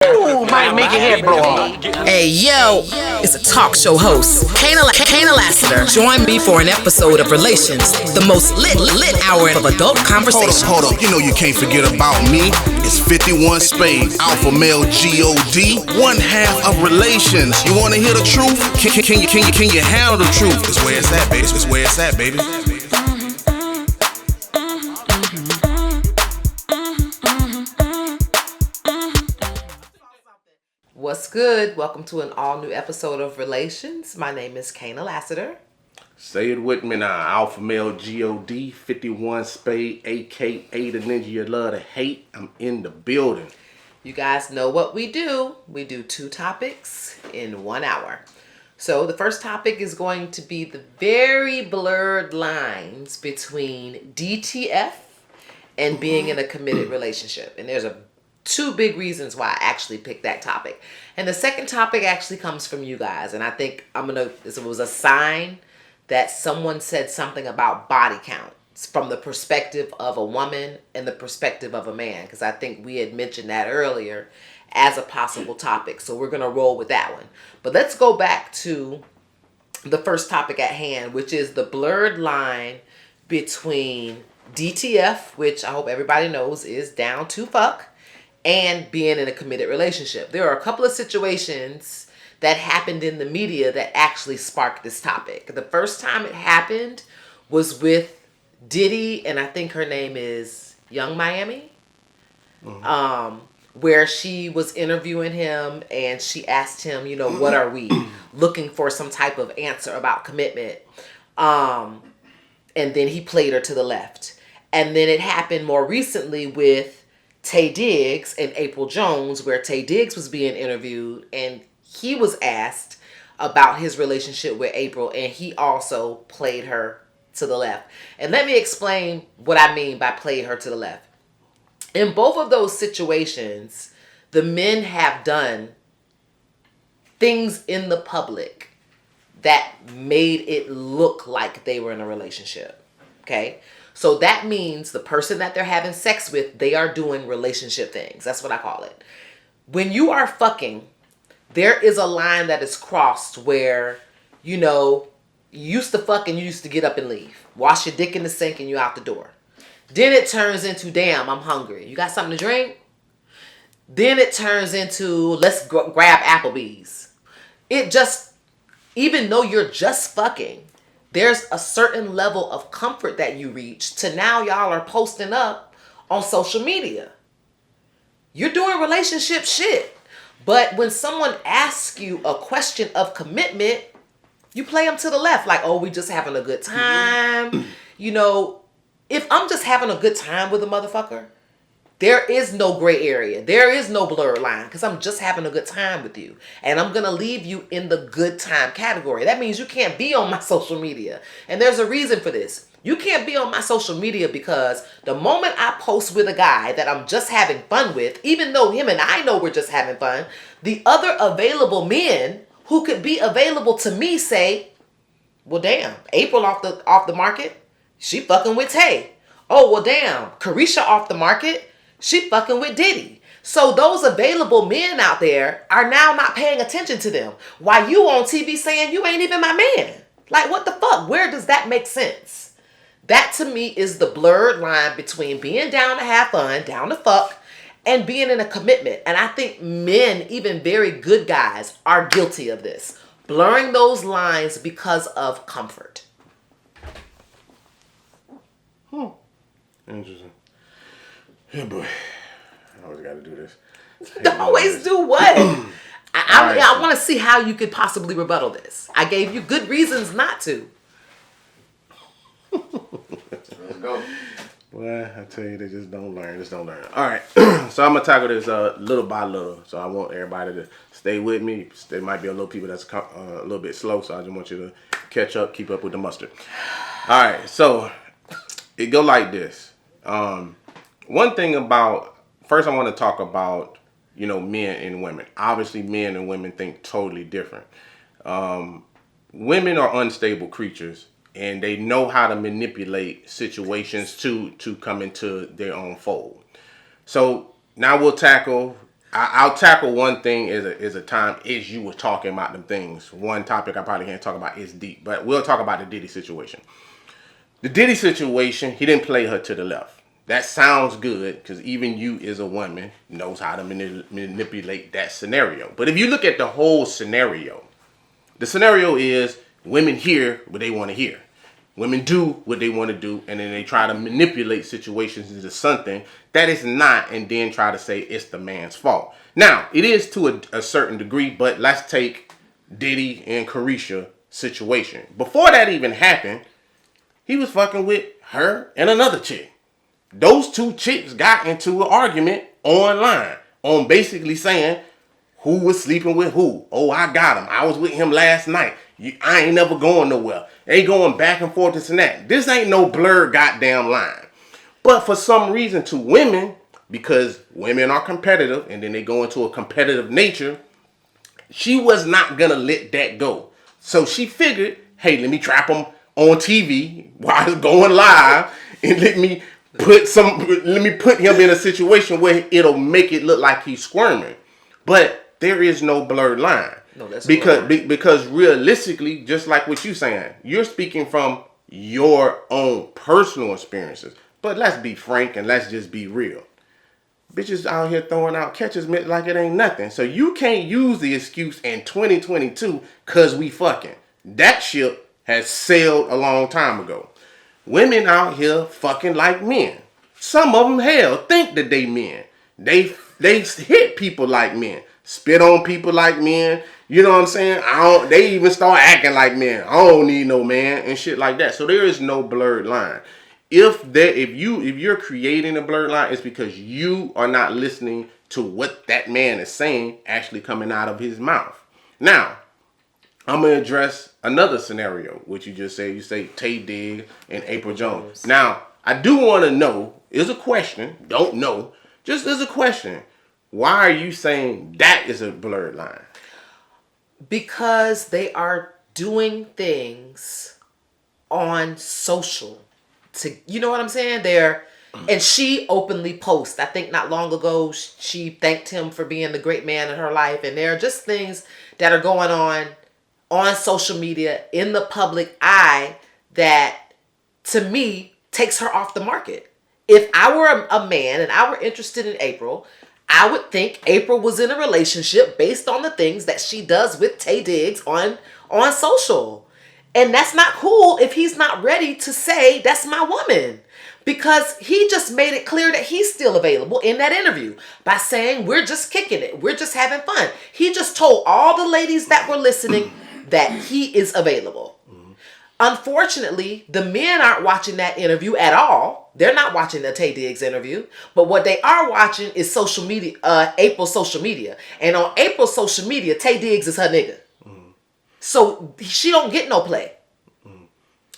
Ooh, might make your head blow off. Hey yo, it's a talk show host, Kana Lassiter. Join me for an episode of Relations, the most lit hour of adult conversation. Hold up, you know you can't forget about me. It's 51 Spade, Alpha Male God, one half of Relations. You wanna hear the truth? Can you handle the truth? It's where it's at, baby. It's where it's at, baby. What's good? Welcome to an all-new episode of Relations. My name is Kana Lassiter. Say it with me now. Alpha Male God, 51 Spade, aka the ninja you love to hate. I'm in the building. You guys know what we do. We do 2 topics in 1 hour. So the first topic is going to be the very blurred lines between DTF and being in a committed relationship. And there's 2 big reasons why I actually picked that topic. And the second topic actually comes from you guys. And I think this was a sign that someone said something about body counts from the perspective of a woman and the perspective of a man. Because I think we had mentioned that earlier as a possible topic. So we're going to roll with that one. But let's go back to the first topic at hand, which is the blurred line between DTF, which I hope everybody knows is down to fuck, and being in a committed relationship. There are a couple of situations that happened in the media that actually sparked this topic. The first time it happened was with Diddy, and I think her name is Young Miami, where she was interviewing him and she asked him, what are we looking for, some type of answer about commitment. And then he played her to the left. And then it happened more recently with Taye Diggs and April Jones, where Taye Diggs was being interviewed and he was asked about his relationship with April, and he also played her to the left. And let me explain what I mean by played her to the left. In both of those situations, the men have done things in the public that made it look like they were in a relationship. Okay? So that means the person that they're having sex with, they are doing relationship things. That's what I call it. When you are fucking, there is a line that is crossed where, you used to fuck and you used to get up and leave. Wash your dick in the sink and you out the door. Then it turns into, damn, I'm hungry. You got something to drink? Then it turns into, let's grab Applebee's. Even though you're just fucking, there's a certain level of comfort that you reach to now y'all are posting up on social media. You're doing relationship shit. But when someone asks you a question of commitment, you play them to the left. Like, oh, we just having a good time. If I'm just having a good time with a motherfucker, there is no gray area. There is no blurred line because I'm just having a good time with you. And I'm going to leave you in the good time category. That means you can't be on my social media. And there's a reason for this. You can't be on my social media because the moment I post with a guy that I'm just having fun with, even though him and I know we're just having fun, the other available men who could be available to me say, well, damn, April off the market, she fucking with Tay. Oh, well, damn, Carisha off the market, she fucking with Diddy. So those available men out there are now not paying attention to them. While you on TV saying you ain't even my man. Like, what the fuck? Where does that make sense? That to me is the blurred line between being down to have fun, down to fuck, and being in a commitment. And I think men, even very good guys, are guilty of this. Blurring those lines because of comfort. Interesting. Yeah, boy. I always got to do this. Always do what? I want to see how you could possibly rebuttal this. I gave you good reasons not to. Let's go. Well, I tell you, they just don't learn. All right. So I'm going to tackle this little by little. So I want everybody to stay with me. There might be a little people that's a little bit slow. So I just want you to catch up, keep up with the mustard. All right. So it go like this. One thing first I want to talk about, men and women. Obviously, men and women think totally different. Women are unstable creatures, and they know how to manipulate situations to come into their own fold. So now we'll tackle I'll tackle one thing is a time is you were talking about them things. One topic I probably can't talk about is deep, but we'll talk about the Diddy situation. The Diddy situation, he didn't play her to the left. That sounds good because even you as a woman knows how to manipulate that scenario. But if you look at the whole scenario, the scenario is women hear what they want to hear. Women do what they want to do, and then they try to manipulate situations into something that is not, and then try to say it's the man's fault. Now, it is to a certain degree, but let's take Diddy and Carisha situation. Before that even happened, he was fucking with her and another chick. Those two chicks got into an argument online on basically saying who was sleeping with who. Oh, I got him. I was with him last night. I ain't never going nowhere. They going back and forth this and that. This ain't no blurred goddamn line. But for some reason to women, because women are competitive and then they go into a competitive nature, she was not going to let that go. So she figured, hey, let me trap him on TV while it's going live and let me put him in a situation where it'll make it look like he's squirming. But there is no blurred line. No, that's because realistically, just like what you're saying, you're speaking from your own personal experiences. But let's be frank and let's just be real. Bitches out here throwing out catches like it ain't nothing. So you can't use the excuse in 2022 because we fucking. That ship has sailed a long time ago. Women out here fucking like men. Some of them, hell, think that they men. They hit people like men. Spit on people like men. You know what I'm saying? They even start acting like men. I don't need no man and shit like that. So there is no blurred line. If you're creating a blurred line, it's because you are not listening to what that man is saying actually coming out of his mouth. Now, I'm going to address another scenario, which you just said. You say Tay Diggs and April Jones. Now, I do want to know, is a question, don't know, just as a question, why are you saying that is a blurred line? Because they are doing things on social. You know what I'm saying? And she openly posts. I think not long ago, she thanked him for being the great man in her life. And there are just things that are going on social media in the public eye that, to me, takes her off the market. If I were a man and I were interested in April, I would think April was in a relationship based on the things that she does with Tay Diggs on social. And that's not cool if he's not ready to say, that's my woman. Because he just made it clear that he's still available in that interview by saying, we're just kicking it. We're just having fun. He just told all the ladies that were listening that he is available. Unfortunately, the men aren't watching that interview at all. They're not watching the Tay Diggs interview. But what they are watching is social media, April's social media. And on April's social media, Tay Diggs is her nigga. So she don't get no play.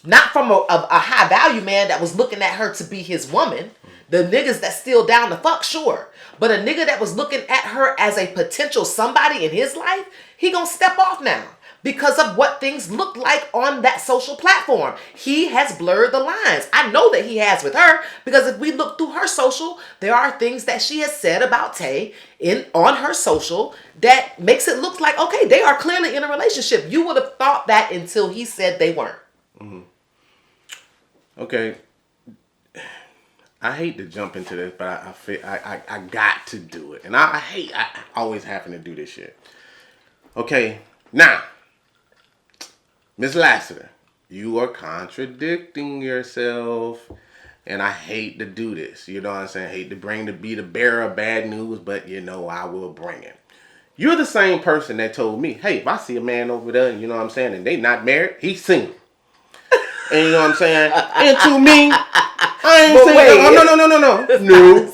Not from a high value man that was looking at her to be his woman. The niggas that's still down to fuck, sure. But a nigga that was looking at her as a potential somebody in his life, he gonna step off now. Because of what things look like on that social platform. He has blurred the lines. I know that he has with her, because if we look through her social, there are things that she has said about Tay on her social that makes it look like, okay, they are clearly in a relationship. You would have thought that until he said they weren't. Mm-hmm. Okay. I hate to jump into this, but I got to do it. And I always having to do this shit. Okay, now, Miss Lassiter, you are contradicting yourself, and I hate to do this. You know what I'm saying? I hate to be the bearer of bad news, but you know I will bring it. You're the same person that told me, hey, if I see a man over there, you know what I'm saying, and they not married, he's single. And you know what I'm saying? And to me, I ain't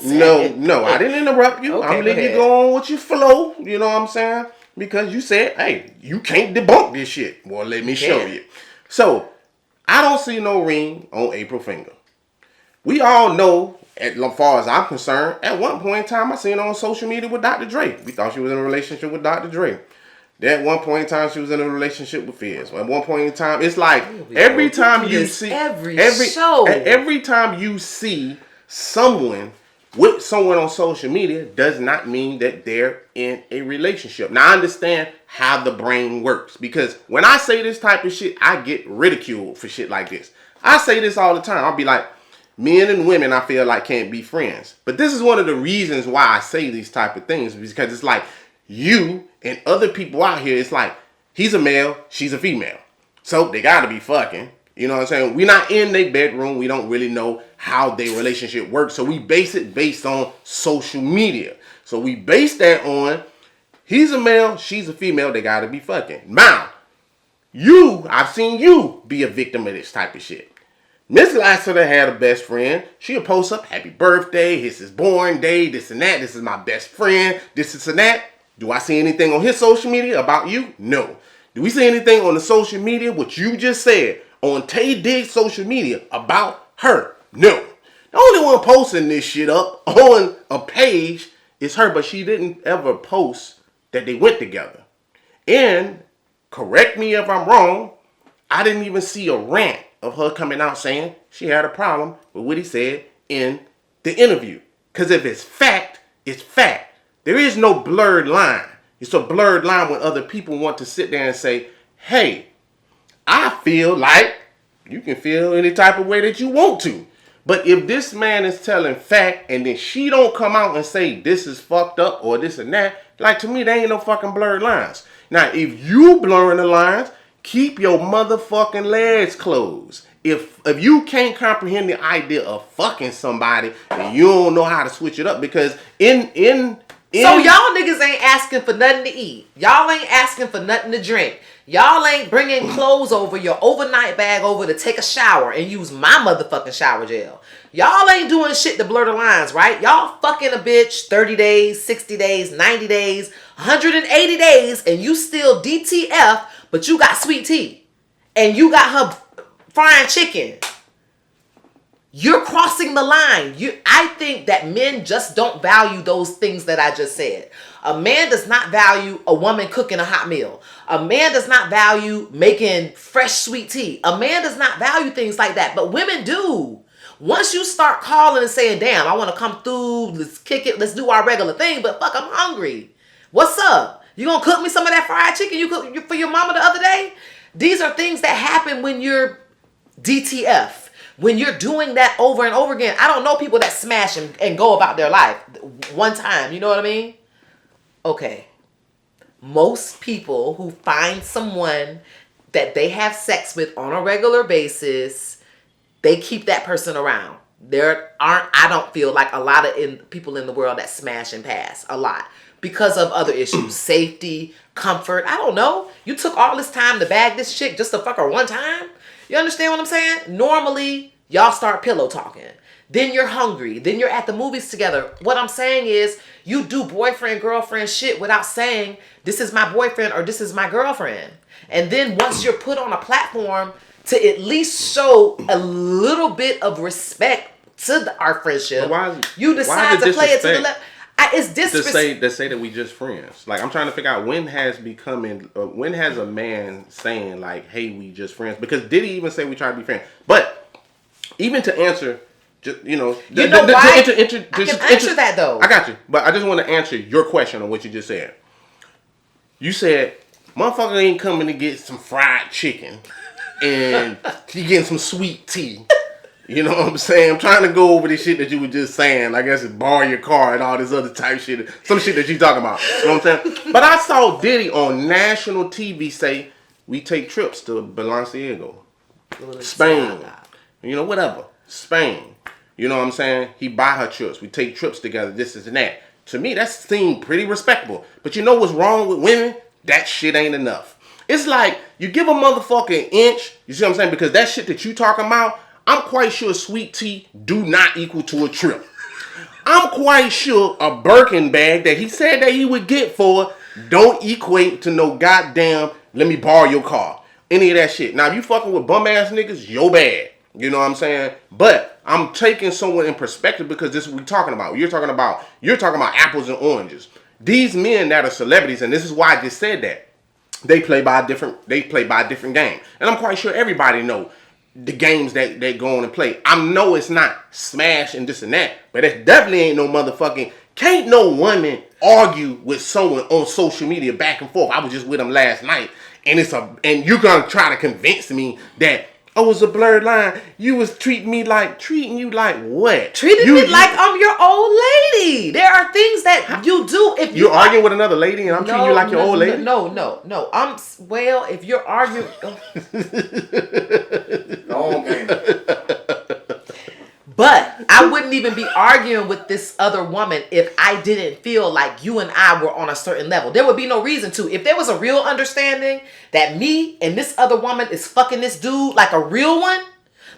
saying, no. I didn't interrupt you. Okay, I'm letting you go on with your flow. You know what I'm saying? Because you said, hey, you can't debunk this shit. Well, let me show you. So, I don't see no ring on April finger. We all know, as far as I'm concerned, at one point in time, I seen her on social media with Dr. Dre. We thought she was in a relationship with Dr. Dre. At one point in time, she was in a relationship with Fizz. At one point in time, it's like every time you see someone with someone on social media does not mean that they're in a relationship. Now, I understand how the brain works, because when I say this type of shit, I get ridiculed for shit like this. I say this all the time. I'll be like, men and women, I feel like, can't be friends. But this is one of the reasons why I say these type of things, because it's like you and other people out here, it's like, he's a male, she's a female. So they gotta be fucking. You know what I'm saying? We're not in their bedroom. We don't really know how their relationship works. So we base it based on social media. So we base that on, he's a male, she's a female, they gotta be fucking. Now, I've seen you be a victim of this type of shit. Miss Lassiter had a best friend. She'll post up, happy birthday, it's his born day, this and that, this is my best friend, this and that. Do I see anything on his social media about you? No. Do we see anything on the social media, what you just said, on Tay Diggs' social media about her? No. The only one posting this shit up on a page is her, but she didn't ever post that they went together. And, correct me if I'm wrong, I didn't even see a rant of her coming out saying she had a problem with what he said in the interview. Because if it's fact, it's fact. There is no blurred line. It's a blurred line when other people want to sit there and say, hey, I feel like, you can feel any type of way that you want to. But if this man is telling fact and then she don't come out and say this is fucked up or this and that, like, to me, there ain't no fucking blurred lines. Now, if you blurring the lines, keep your motherfucking legs closed. If you can't comprehend the idea of fucking somebody, then you don't know how to switch it up, because so y'all niggas ain't asking for nothing to eat. Y'all ain't asking for nothing to drink. Y'all ain't bringing clothes over, your overnight bag over to take a shower and use my motherfucking shower gel. Y'all ain't doing shit to blur the lines, right? Y'all fucking a bitch 30 days, 60 days, 90 days, 180 days, and you still DTF, but you got sweet tea. And you got her frying chicken. You're crossing the line. I think that men just don't value those things that I just said. A man does not value a woman cooking a hot meal. A man does not value making fresh sweet tea. A man does not value things like that. But women do. Once you start calling and saying, damn, I want to come through, let's kick it, let's do our regular thing, but fuck, I'm hungry. What's up? You gonna cook me some of that fried chicken you cooked for your mama the other day? These are things that happen when you're DTF. When you're doing that over and over again. I don't know people that smash and go about their life one time. You know what I mean? Okay. Most people who find someone that they have sex with on a regular basis, they keep that person around. I don't feel like a lot of people in the world that smash and pass a lot because of other issues, safety, comfort. I don't know. You took all this time to bag this chick just to fuck her one time? You understand what I'm saying? Normally, y'all start pillow talking. Then you're hungry. Then you're at the movies together. What I'm saying is, you do boyfriend, girlfriend shit without saying, this is my boyfriend or this is my girlfriend. And then once you're put on a platform to at least show a little bit of respect to our friendship, you decide to play it to the left. It's disrespect. To say that we just friends. Like, I'm trying to figure out when has a man saying like, hey, we just friends? Because did he even say we try to be friends? But even to answer, just, why? I can answer that though. I got you. But I just want to answer your question on what you just said. You said, motherfucker ain't coming to get some fried chicken and he getting some sweet tea. You know what I'm saying? I'm trying to go over this shit that you were just saying. I guess it's borrow your car and all this other type shit. Some shit that you talking about. You know what I'm saying? But I saw Diddy on national TV say, we take trips to Balenciaga, Spain. You know, whatever. Spain. You know what I'm saying? He buy her trips. We take trips together, this and that. To me, that seemed pretty respectable. But you know what's wrong with women? That shit ain't enough. It's like, you give a motherfucker an inch, you see what I'm saying? Because that shit that you talking about, I'm quite sure sweet tea do not equal to a trip. I'm quite sure a Birkin bag that he said that he would get for don't equate to no goddamn, let me borrow your car. Any of that shit. Now, if you fucking with bum ass niggas, yo bad. You know what I'm saying? But I'm taking someone in perspective because this is what we're talking about. You're talking about apples and oranges. These men that are celebrities, and this is why I just said that, they play by a different game. And I'm quite sure everybody know. the games that they go on and play. I know it's not smash and this and that, but it definitely ain't no motherfucking. Can't no woman argue with someone on social media back and forth. I was just with them last night, and you're gonna try to convince me that it's a blurred line. You was treating you like what? Treating me like I'm your old lady. There are things that you do if you're arguing with another lady, and I'm treating you like your old lady. No. If you're arguing, But I wouldn't even be arguing with this other woman if I didn't feel like you and I were on a certain level. There would be no reason to. If there was a real understanding that me and this other woman is fucking this dude like a real one,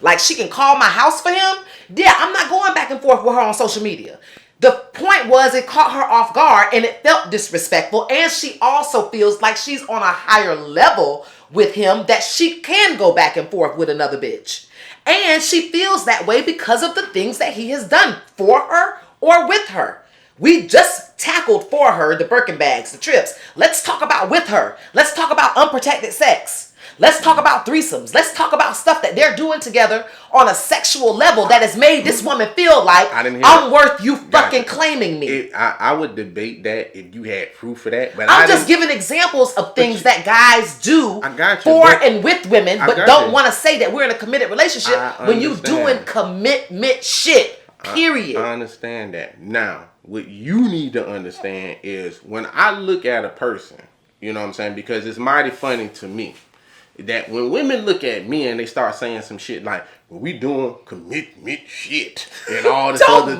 like she can call my house for him, yeah, I'm not going back and forth with her on social media. The point was it caught her off guard and it felt disrespectful, and she also feels like she's on a higher level with him that she can go back and forth with another bitch. And she feels that way because of the things that he has done for her or with her. We just tackled for her the Birkin bags, the trips. Let's talk about with her. Let's talk about unprotected sex. Let's talk about threesomes. Let's talk about stuff that they're doing together on a sexual level that has made this woman feel like I'm worth you fucking claiming me. I would debate that if you had proof of that. But I'm just giving examples of things that guys do and with women, but don't want to say that we're in a committed relationship when you doing commitment shit, period. I understand that. Now, what you need to understand is when I look at a person, you know what I'm saying? Because it's mighty funny to me that when women look at me and they start saying some shit like, well, we doing commitment shit and all this other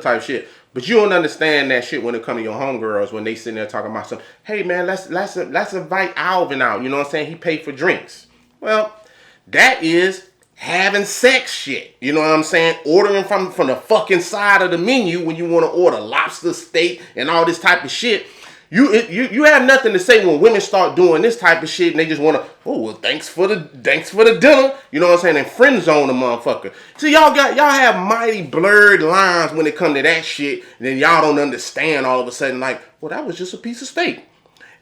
type of shit. But you don't understand that shit when it comes to your homegirls when they sitting there talking about something. Hey man, let's invite Alvin out. You know what I'm saying? He paid for drinks. Well, that is having sex shit. You know what I'm saying? Ordering from the fucking side of the menu when you want to order lobster, steak, and all this type of shit. You have nothing to say when women start doing this type of shit and they just want to, thanks for the dinner. You know what I'm saying? And friend zone the motherfucker. So y'all have mighty blurred lines when it come to that shit. And then y'all don't understand all of a sudden like, well, that was just a piece of steak.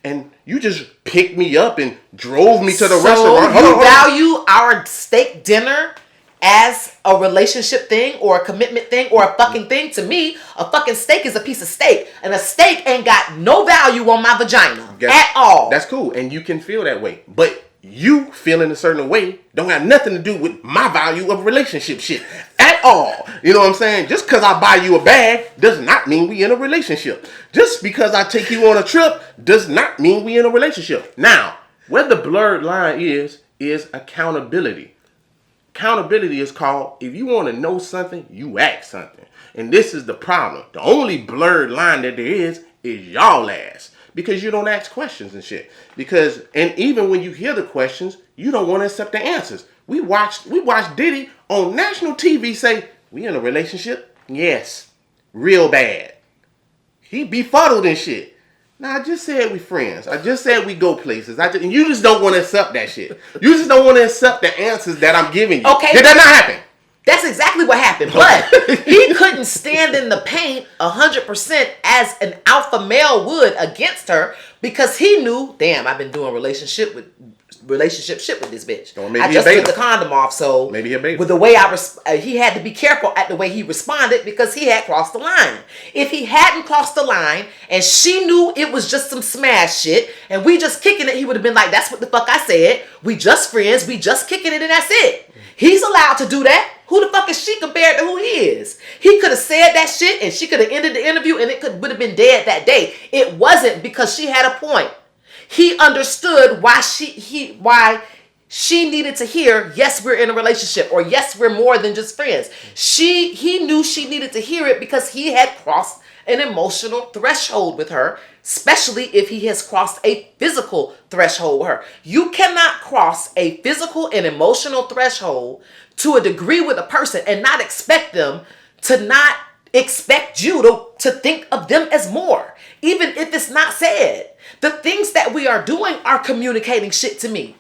And you just picked me up and drove me to the restaurant. So you value our steak dinner as a relationship thing or a commitment thing or a fucking thing? To me, a fucking steak is a piece of steak. And a steak ain't got no value on my vagina at all. That's cool. And you can feel that way. But you feeling a certain way don't have nothing to do with my value of relationship shit at all. You know what I'm saying? Just because I buy you a bag does not mean we in a relationship. Just because I take you on a trip does not mean we in a relationship. Now, where the blurred line is accountability. Accountability is called, if you want to know something, you ask something. And this is the problem. The only blurred line that there is y'all ass. Because you don't ask questions and shit. And even when you hear the questions, you don't want to accept the answers. We watched Diddy on national TV say, we in a relationship? Yes. Real bad. He befuddled and shit. Now, I just said we friends. I just said we go places. And you just don't want to accept that shit. You just don't want to accept the answers that I'm giving you. Okay. Did that not happen? That's exactly what happened. But he couldn't stand in the paint 100% as an alpha male would against her because he knew, damn, I've been doing relationship shit with this bitch. I just took the condom off, so maybe he with the way he had to be careful at the way he responded because he had crossed the line. If he hadn't crossed the line and she knew it was just some smash shit and we just kicking it, he would have been like, that's what the fuck I said. We just friends, we just kicking it, and that's it. He's allowed to do that. Who the fuck is she compared to who he is? He could have said that shit and she could have ended the interview and it would have been dead that day. It wasn't because she had a point. He understood why she needed to hear, yes, we're in a relationship, or yes, we're more than just friends. He knew she needed to hear it because he had crossed an emotional threshold with her, especially if he has crossed a physical threshold with her. You cannot cross a physical and emotional threshold to a degree with a person and not expect them to not expect you to think of them as more, even if it's not said. The things that we are doing are communicating shit to me.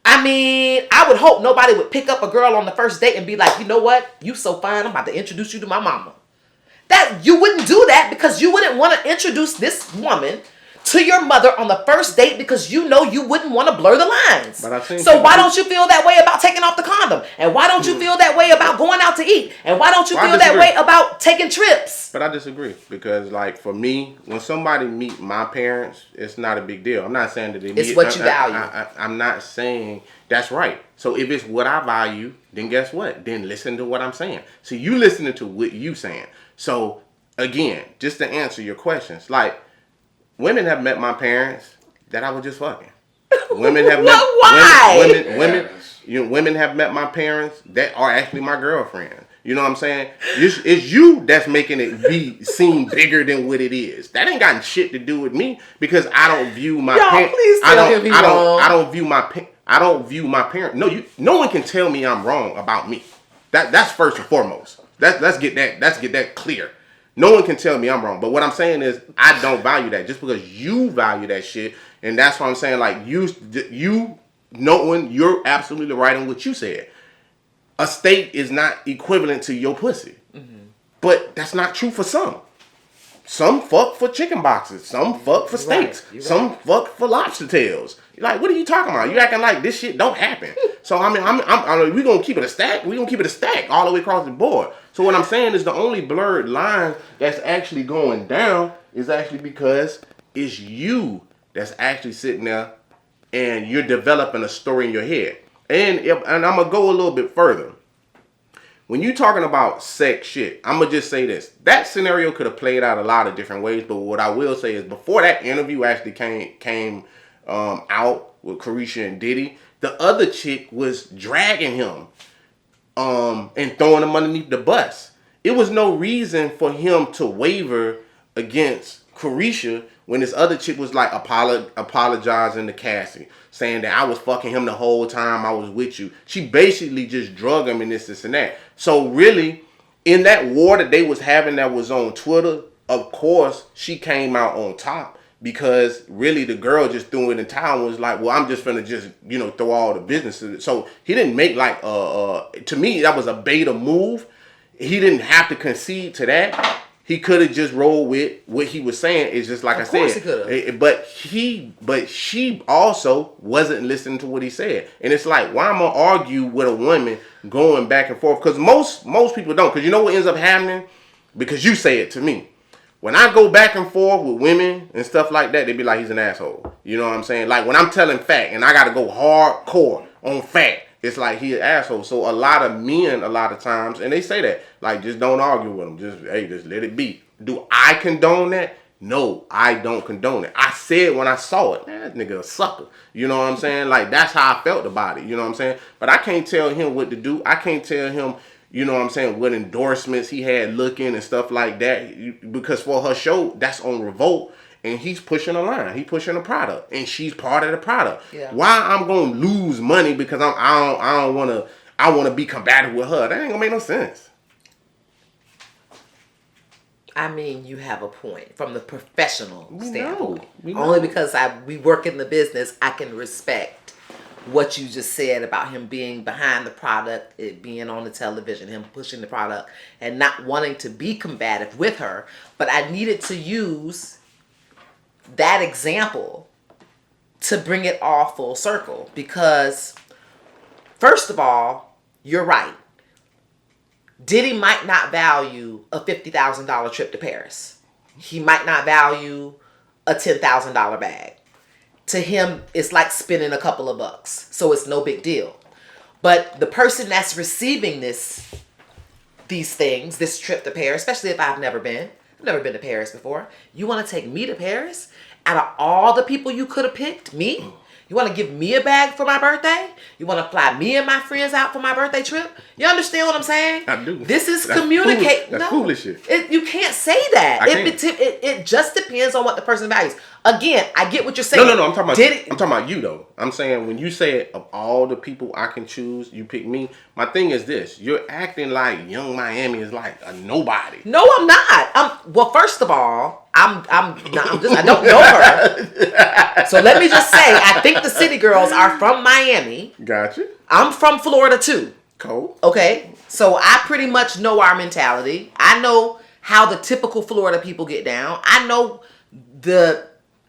I mean, I would hope nobody would pick up a girl on the first date and be like, you know what? You so fine, I'm about to introduce you to my mama. That you wouldn't do that because you wouldn't want to introduce this woman to your mother on the first date because you know you wouldn't want to blur the lines. So why don't you feel that way about taking off the condom? And why don't you feel that way about going out to eat? And why don't you feel that way about taking trips? But I disagree because, like, for me, when somebody meet my parents, it's not a big deal. I'm not saying that it's what you value. I'm not saying that's right. So if it's what I value, then guess what? Then listen to what I'm saying. So you listening to what you saying. So again, just to answer your questions, like, women have met my parents that I was just fucking. Women have met women have met my parents that are actually my girlfriends. You know what I'm saying? It's you that's making it seem bigger than what it is. That ain't got shit to do with me because I don't view my parents. I don't view my parents. No one can tell me I'm wrong about me. That's first and foremost. Let's get that clear. No one can tell me I'm wrong. But what I'm saying is I don't value that just because you value that shit. And that's what I'm saying. Like you knowing you're absolutely right on what you said. A steak is not equivalent to your pussy. Mm-hmm. But that's not true for some. Some fuck for chicken boxes. Some fuck for steaks. Right. Some fuck for lobster tails. You're like, what are you talking about? You acting like this shit don't happen. So I mean, we gonna keep it a stack. We gonna keep it a stack all the way across the board. So what I'm saying is the only blurred line that's actually going down is actually because it's you that's actually sitting there and you're developing a story in your head. And I'm gonna go a little bit further. When you're talking about sex shit, I'm gonna just say this. That scenario could have played out a lot of different ways, but what I will say is before that interview actually came out with Carisha and Diddy, the other chick was dragging him and throwing him underneath the bus. It was no reason for him to waver against Carisha when this other chick was like apologizing to Cassie, saying that I was fucking him the whole time I was with you. She basically just drug him and this and that. So really, in that war that they was having that was on Twitter, of course, she came out on top because really the girl just threw it in town was like, well, I'm just finna just, throw all the business. So he didn't make like, to me, that was a beta move. He didn't have to concede to that. He could have just rolled with what he was saying. It's just like I said. He could have. But she also wasn't listening to what he said. And it's like, why am I gonna argue with a woman going back and forth? Because most people don't. Because you know what ends up happening? Because you say it to me. When I go back and forth with women and stuff like that, they be like, he's an asshole. You know what I'm saying? Like when I'm telling fact and I got to go hardcore on fact, it's like he an asshole. So a lot of men, a lot of times, and they say that, like, just don't argue with them. Just let it be. Do I condone that? No, I don't condone it. I said when I saw it, man, that nigga a sucker. You know what I'm saying? Like, that's how I felt about it. You know what I'm saying? But I can't tell him what to do. I can't tell him, you know what I'm saying, what endorsements he had looking and stuff like that. Because for her show, that's on Revolt. And he's pushing a line. He's pushing a product. And she's part of the product. Yeah. Why I'm going to lose money because I want to be combative with her? That ain't going to make no sense. I mean, you have a point from the professional standpoint. Only because we work in the business, I can respect what you just said about him being behind the product, it being on the television, him pushing the product, and not wanting to be combative with her. But I needed to use that example to bring it all full circle because, first of all, you're right. Diddy might not value a $50,000 trip to Paris. He might not value a $10,000 bag. To him, it's like spending a couple of bucks. So it's no big deal. But the person that's receiving these things, this trip to Paris, especially if I've never been to Paris before. You want to take me to Paris? Out of all the people you could have picked, me? You want to give me a bag for my birthday? You want to fly me and my friends out for my birthday trip? You understand what I'm saying? I do. This is communicate. That's foolish shit. You can't say that. It just depends on what the person values. Again, I get what you're saying. No. I'm talking about you though. I'm saying when you say of all the people I can choose, you pick me. My thing is this: you're acting like Young Miami is like a nobody. No, I'm not. Well, first of all, I don't know her. So let me just say, I think the City Girls are from Miami. Gotcha. I'm from Florida too. Cool. Okay, so I pretty much know our mentality. I know how the typical Florida people get down. I know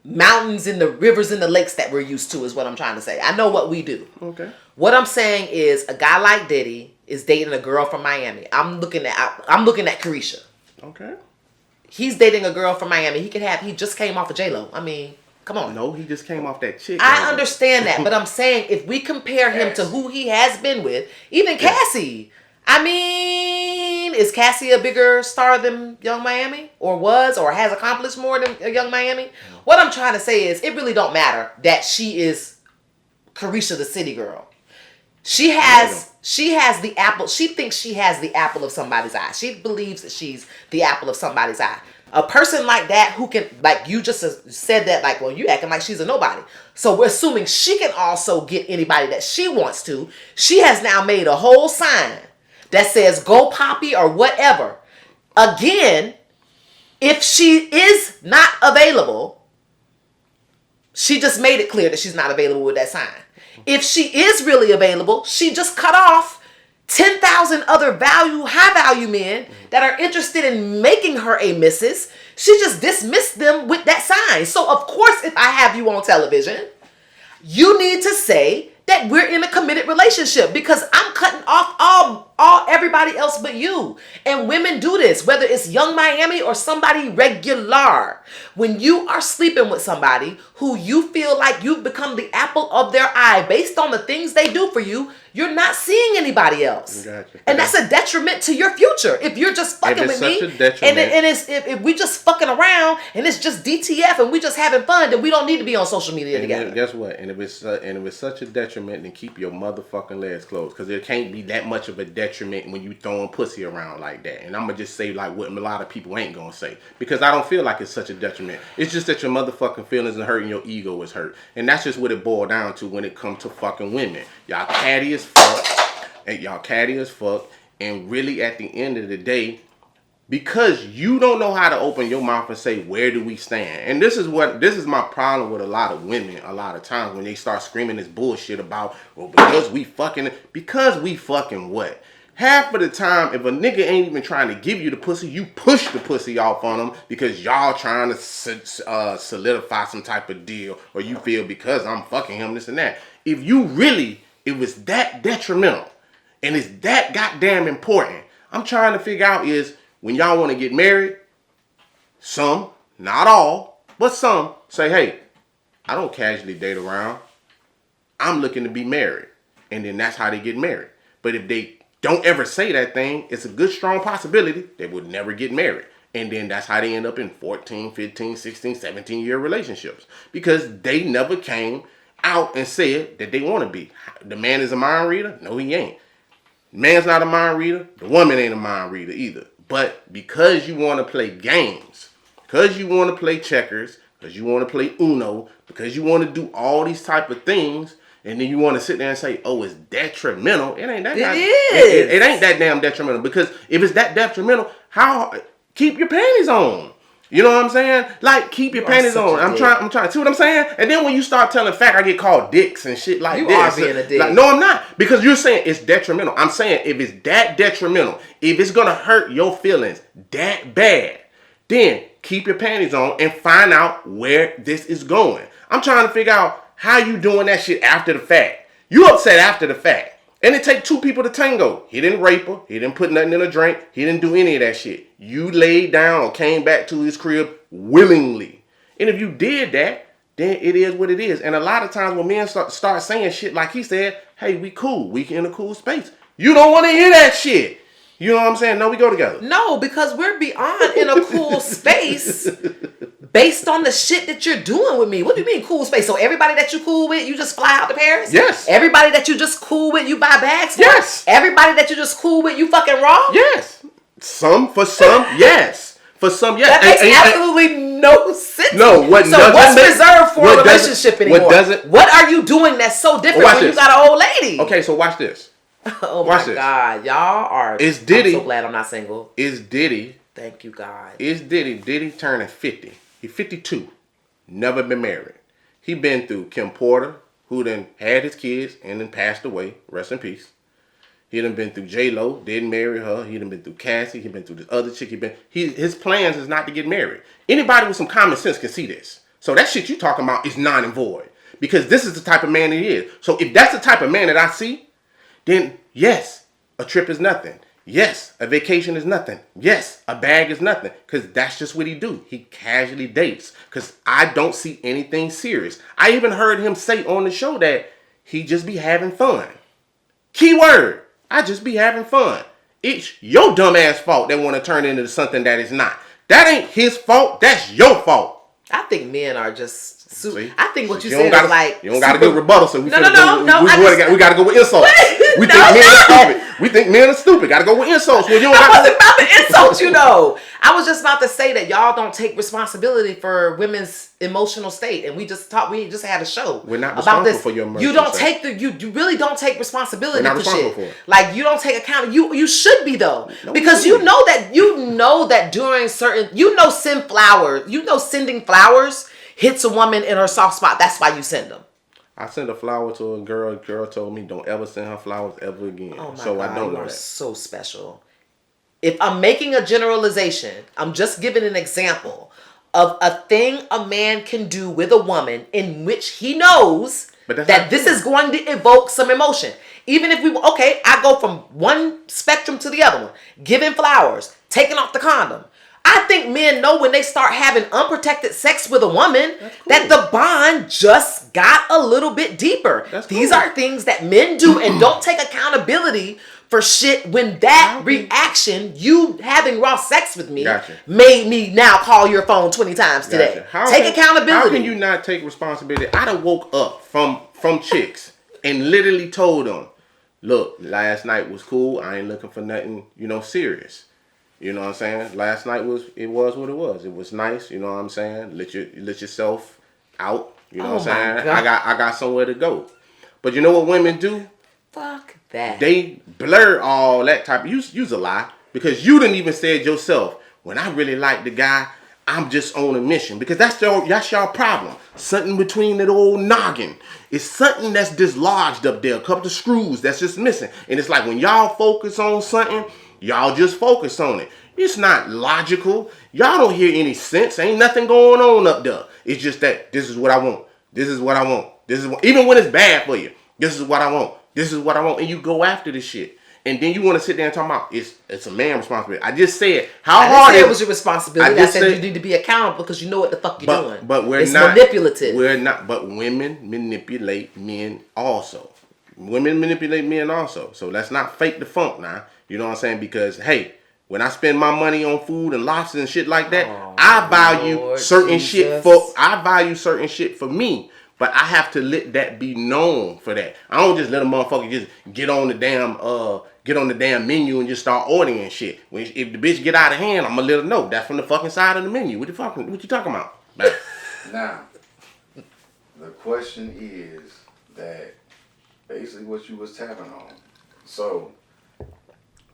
mountains and the rivers and the lakes that we're used to is what I'm trying to say. I know what we do. Okay. What I'm saying is a guy like Diddy is dating a girl from Miami. I'm looking at Carisha. Okay. He's dating a girl from Miami. He just came off of J-Lo. I mean, come on. No, he just came off that chick. I understand that, but I'm saying if we compare him to who he has been with, even Cassie. I mean, is Cassie a bigger star than Young Miami? Or was, or has accomplished more than Young Miami? What I'm trying to say is, it really don't matter that she is Carisha the city girl. She has the apple. She thinks she has the apple of somebody's eye. She believes that she's the apple of somebody's eye. A person like that who can, like you just said that, like, well, you acting like she's a nobody. So we're assuming she can also get anybody that she wants to. She has now made a whole sign that says go Poppy or whatever. Again, if she is not available, she just made it clear that she's not available with that sign. If she is really available, she just cut off 10,000 other high value men that are interested in making her a missus. She just dismissed them with that sign. So of course, if I have you on television, you need to say that we're in a committed relationship, because I'm cutting off all everybody else but you. And women do this, whether it's Young Miami or somebody regular. When you are sleeping with somebody who you feel like you've become the apple of their eye based on the things they do for you, you're not seeing anybody else. Gotcha. And that's a detriment to your future. If you're just fucking with me, and if we just fucking around and it's just DTF and we just having fun, then we don't need to be on social media together. Then, guess what? And if it's such a detriment, then keep your motherfucking legs closed, because there can't be that much of a detriment when you throwing pussy around like that. And I'm gonna just say like what a lot of people ain't gonna say, because I don't feel like it's such a detriment. It's just that your motherfucking feelings are hurt and your ego is hurt, and that's just what it boiled down to when it comes to fucking women. Y'all catty as fuck, and really at the end of the day, because you don't know how to open your mouth and say, where do we stand? And this is my problem with a lot of women a lot of times, when they start screaming this bullshit about, well, because we fucking what? Half of the time, if a nigga ain't even trying to give you the pussy, you push the pussy off on him because y'all trying to solidify some type of deal, or you feel because I'm fucking him, this and that. If it was that detrimental and it's that goddamn important, I'm trying to figure out is, when y'all want to get married, some, not all, but some say, hey, I don't casually date around. I'm looking to be married. And then that's how they get married. But if they don't ever say that thing, it's a good, strong possibility they would never get married. And then that's how they end up in 14, 15, 16, 17-year relationships. Because they never came out and said that they want to be. The man is a mind reader? No, he ain't. Man's not a mind reader. The woman ain't a mind reader either. But because you want to play games, because you want to play checkers, because you want to play Uno, because you want to do all these type of things, and then you want to sit there and say, oh, it's detrimental. It ain't that. It ain't that damn detrimental. Because if it's that detrimental, keep your panties on. You know what I'm saying? Like, keep your panties on. I'm trying. See what I'm saying? And then when you start telling fact, I get called dicks and shit like this. You are being a dick. Like, no, I'm not. Because you're saying it's detrimental. I'm saying if it's that detrimental, if it's going to hurt your feelings that bad, then keep your panties on and find out where this is going. I'm trying to figure out how you doing that shit after the fact. You upset after the fact. And it take two people to tango. He didn't rape her. He didn't put nothing in her drink. He didn't do any of that shit. You laid down or came back to his crib willingly. And if you did that, then it is what it is. And a lot of times when men start saying shit like he said, hey, we cool. We in a cool space. You don't want to hear that shit. You know what I'm saying? No, we go together. No, because we're beyond in a cool space based on the shit that you're doing with me. What do you mean cool space? So everybody that you cool with, you just fly out to Paris? Yes. Everybody that you just cool with, you buy bags for? Yes. Everybody that you just cool with, you fucking raw? Yes. For some, yes. For some, yes. That makes absolutely no sense. No, what's reserved for a relationship anymore? What are you doing that's so different when you got an old lady? Okay, so watch this. Oh my God, y'all are. It's Diddy. I'm so glad I'm not single. It's Diddy. Thank you, God. It's Diddy. Diddy turning 50. He's 52. Never been married. He been through Kim Porter, who then had his kids and then passed away. Rest in peace. He done been through J-Lo, didn't marry her. He done been through Cassie. He been through this other chick. His plans is not to get married. Anybody with some common sense can see this. So that shit you talking about is non and void. Because this is the type of man he is. So if that's the type of man that I see, then yes, a trip is nothing. Yes, a vacation is nothing. Yes, a bag is nothing. Because that's just what he do. He casually dates. Because I don't see anything serious. I even heard him say on the show that he just be having fun. Keyword, I just be having fun. It's your dumb ass fault that want to turn into something that is not. That ain't his fault. That's your fault. I think men are just. See? I think what you don't said gotta, is like. You don't got to go rebuttal, so we No. we got to go with insults. We think men are stupid. We think men are stupid. Got to go with insults. Well, you don't I wasn't about to insult you, though. I was just about to say that y'all don't take responsibility for women's emotional state, and we just had a show. We're not about this. responsible for your emotional You don't state. take you really don't take responsibility We're not for responsible shit. for it. Like you don't take account. You should be though, No, because you know that during certain sending flowers hits a woman in her soft spot. That's why you send them. I sent a flower to a girl. A girl told me don't ever send her flowers ever again. Oh my so God, I don't you know are that. so special. If I'm making a generalization, I'm just giving an example of a thing a man can do with a woman in which he knows that this is going to evoke some emotion. Even if I go from one spectrum to the other one, giving flowers, taking off the condom. I think men know when they start having unprotected sex with a woman that the bond just got a little bit deeper. These are things that men do and don't take accountability for shit when that reaction, you having raw sex with me, made me now call your phone 20 times today. Take accountability. How can you not take responsibility? I done woke up from chicks and literally told them, look, last night was cool. I ain't looking for nothing, serious. You know what I'm saying? Last night was what it was. It was nice. You know what I'm saying? Let yourself out. You know what I'm saying? I got somewhere to go. But you know what women do? Fuck that. They blur all that type. Use a lie because you didn't even say it yourself. When I really like the guy, I'm just on a mission because that's y'all problem. Something between that old noggin. It's something that's dislodged up there. A couple of screws that's just missing. And it's like when y'all focus on something. Y'all just focus on it. It's not logical. Y'all don't hear any sense. Ain't nothing going on up there. It's just that this is what I want. This is what I want. Even when it's bad for you. This is what I want. This is what I want. And you go after this shit. And then you want to sit there and talk about it's a man responsibility. I just said how hard it was your responsibility. I said you need to be accountable because you know what the fuck you're doing. But it's manipulative. We're not. But women manipulate men also. Women manipulate men also. So let's not fake the funk now. You know what I'm saying? Because, hey, when I spend my money on food and lobsters and shit like that, I value certain shit for me. But I have to let that be known for that. I don't just let a motherfucker just get on the damn menu and just start ordering shit. If the bitch get out of hand, I'm gonna let her know. That's from the fucking side of the menu. What you talking about? Now, the question is that basically what you was tapping on. So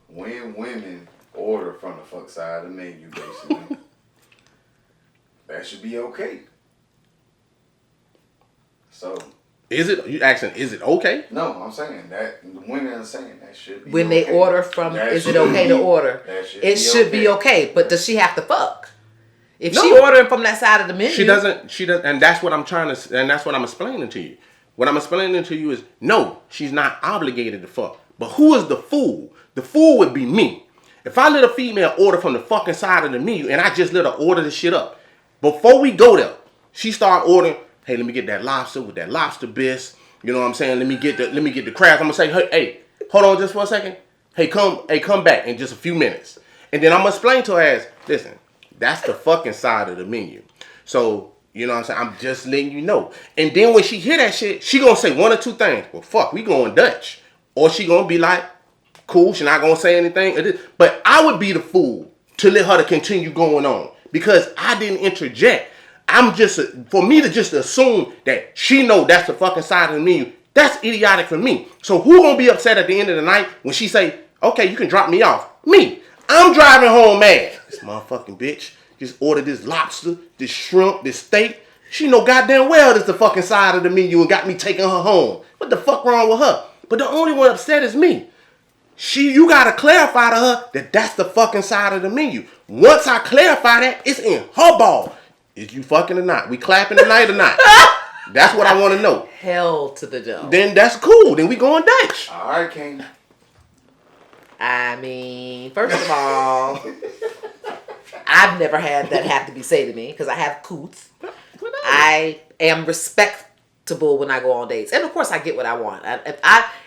when women order from the fuck side of the menu, basically, that should be okay. So is it okay? No, I'm saying that the women are saying that should be when okay. they order from, is it okay to order? It should be okay, but does she have to fuck? If she ordering from that side of the menu, she doesn't, and that's what I'm and that's what I'm explaining to you. What I'm explaining to you is no, she's not obligated to fuck. But who is the fool? The fool would be me. If I let a female order from the fucking side of the menu and I just let her order the shit up, before we go there, she start ordering, hey, let me get that lobster with that lobster bisque. You know what I'm saying? Let me get the crabs. I'm gonna say, hey, hold on just for a second. Hey, come back in just a few minutes. And then I'm gonna explain to her as, listen, that's the fucking side of the menu. So, you know what I'm saying? I'm just letting you know. And then when she hear that shit, she gonna say one or two things. Well, fuck, we going Dutch. Or she gonna be like, cool, she not gonna say anything. But I would be the fool to let her to continue going on. Because I didn't interject. For me to just assume that she know that's the fucking side of the menu, that's idiotic for me. So who gonna be upset at the end of the night when she say, okay, you can drop me off? Me. I'm driving home mad. This motherfucking bitch just ordered this lobster, this shrimp, this steak. She know goddamn well this the fucking side of the menu and got me taking her home. What the fuck wrong with her? But the only one upset is me. You gotta clarify to her that that's the fucking side of the menu. Once I clarify that, it's in her ball. Is you fucking or not? We clapping tonight or not? That's what I want to know. Hell to the no. Then that's cool. Then we going Dutch. All right, King. I mean, first of all, I've never had that have to be said to me because I have coots. I am respectable when I go on dates, and of course, I get what I want.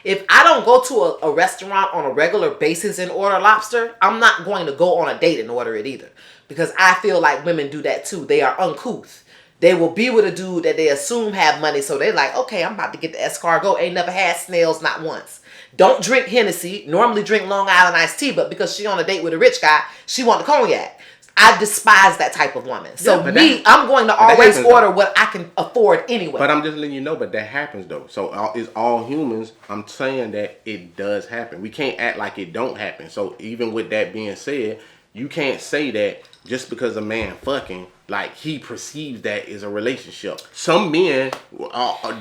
If I don't go to a restaurant on a regular basis and order lobster, I'm not going to go on a date and order it either, because I feel like women do that too. They are uncouth. They will be with a dude that they assume have money, so they're like, okay, I'm about to get the escargot. Ain't never had snails, not once. Don't drink Hennessy. Normally drink Long Island iced tea, but because she on a date with a rich guy, she want the cognac. I despise that type of woman. So I'm going to always order what I can afford anyway. But I'm just letting you know, but that happens though. So it's all humans. I'm saying that it does happen. We can't act like it don't happen. So even with that being said, you can't say that just because a man fucking, like he perceives that is a relationship. Some men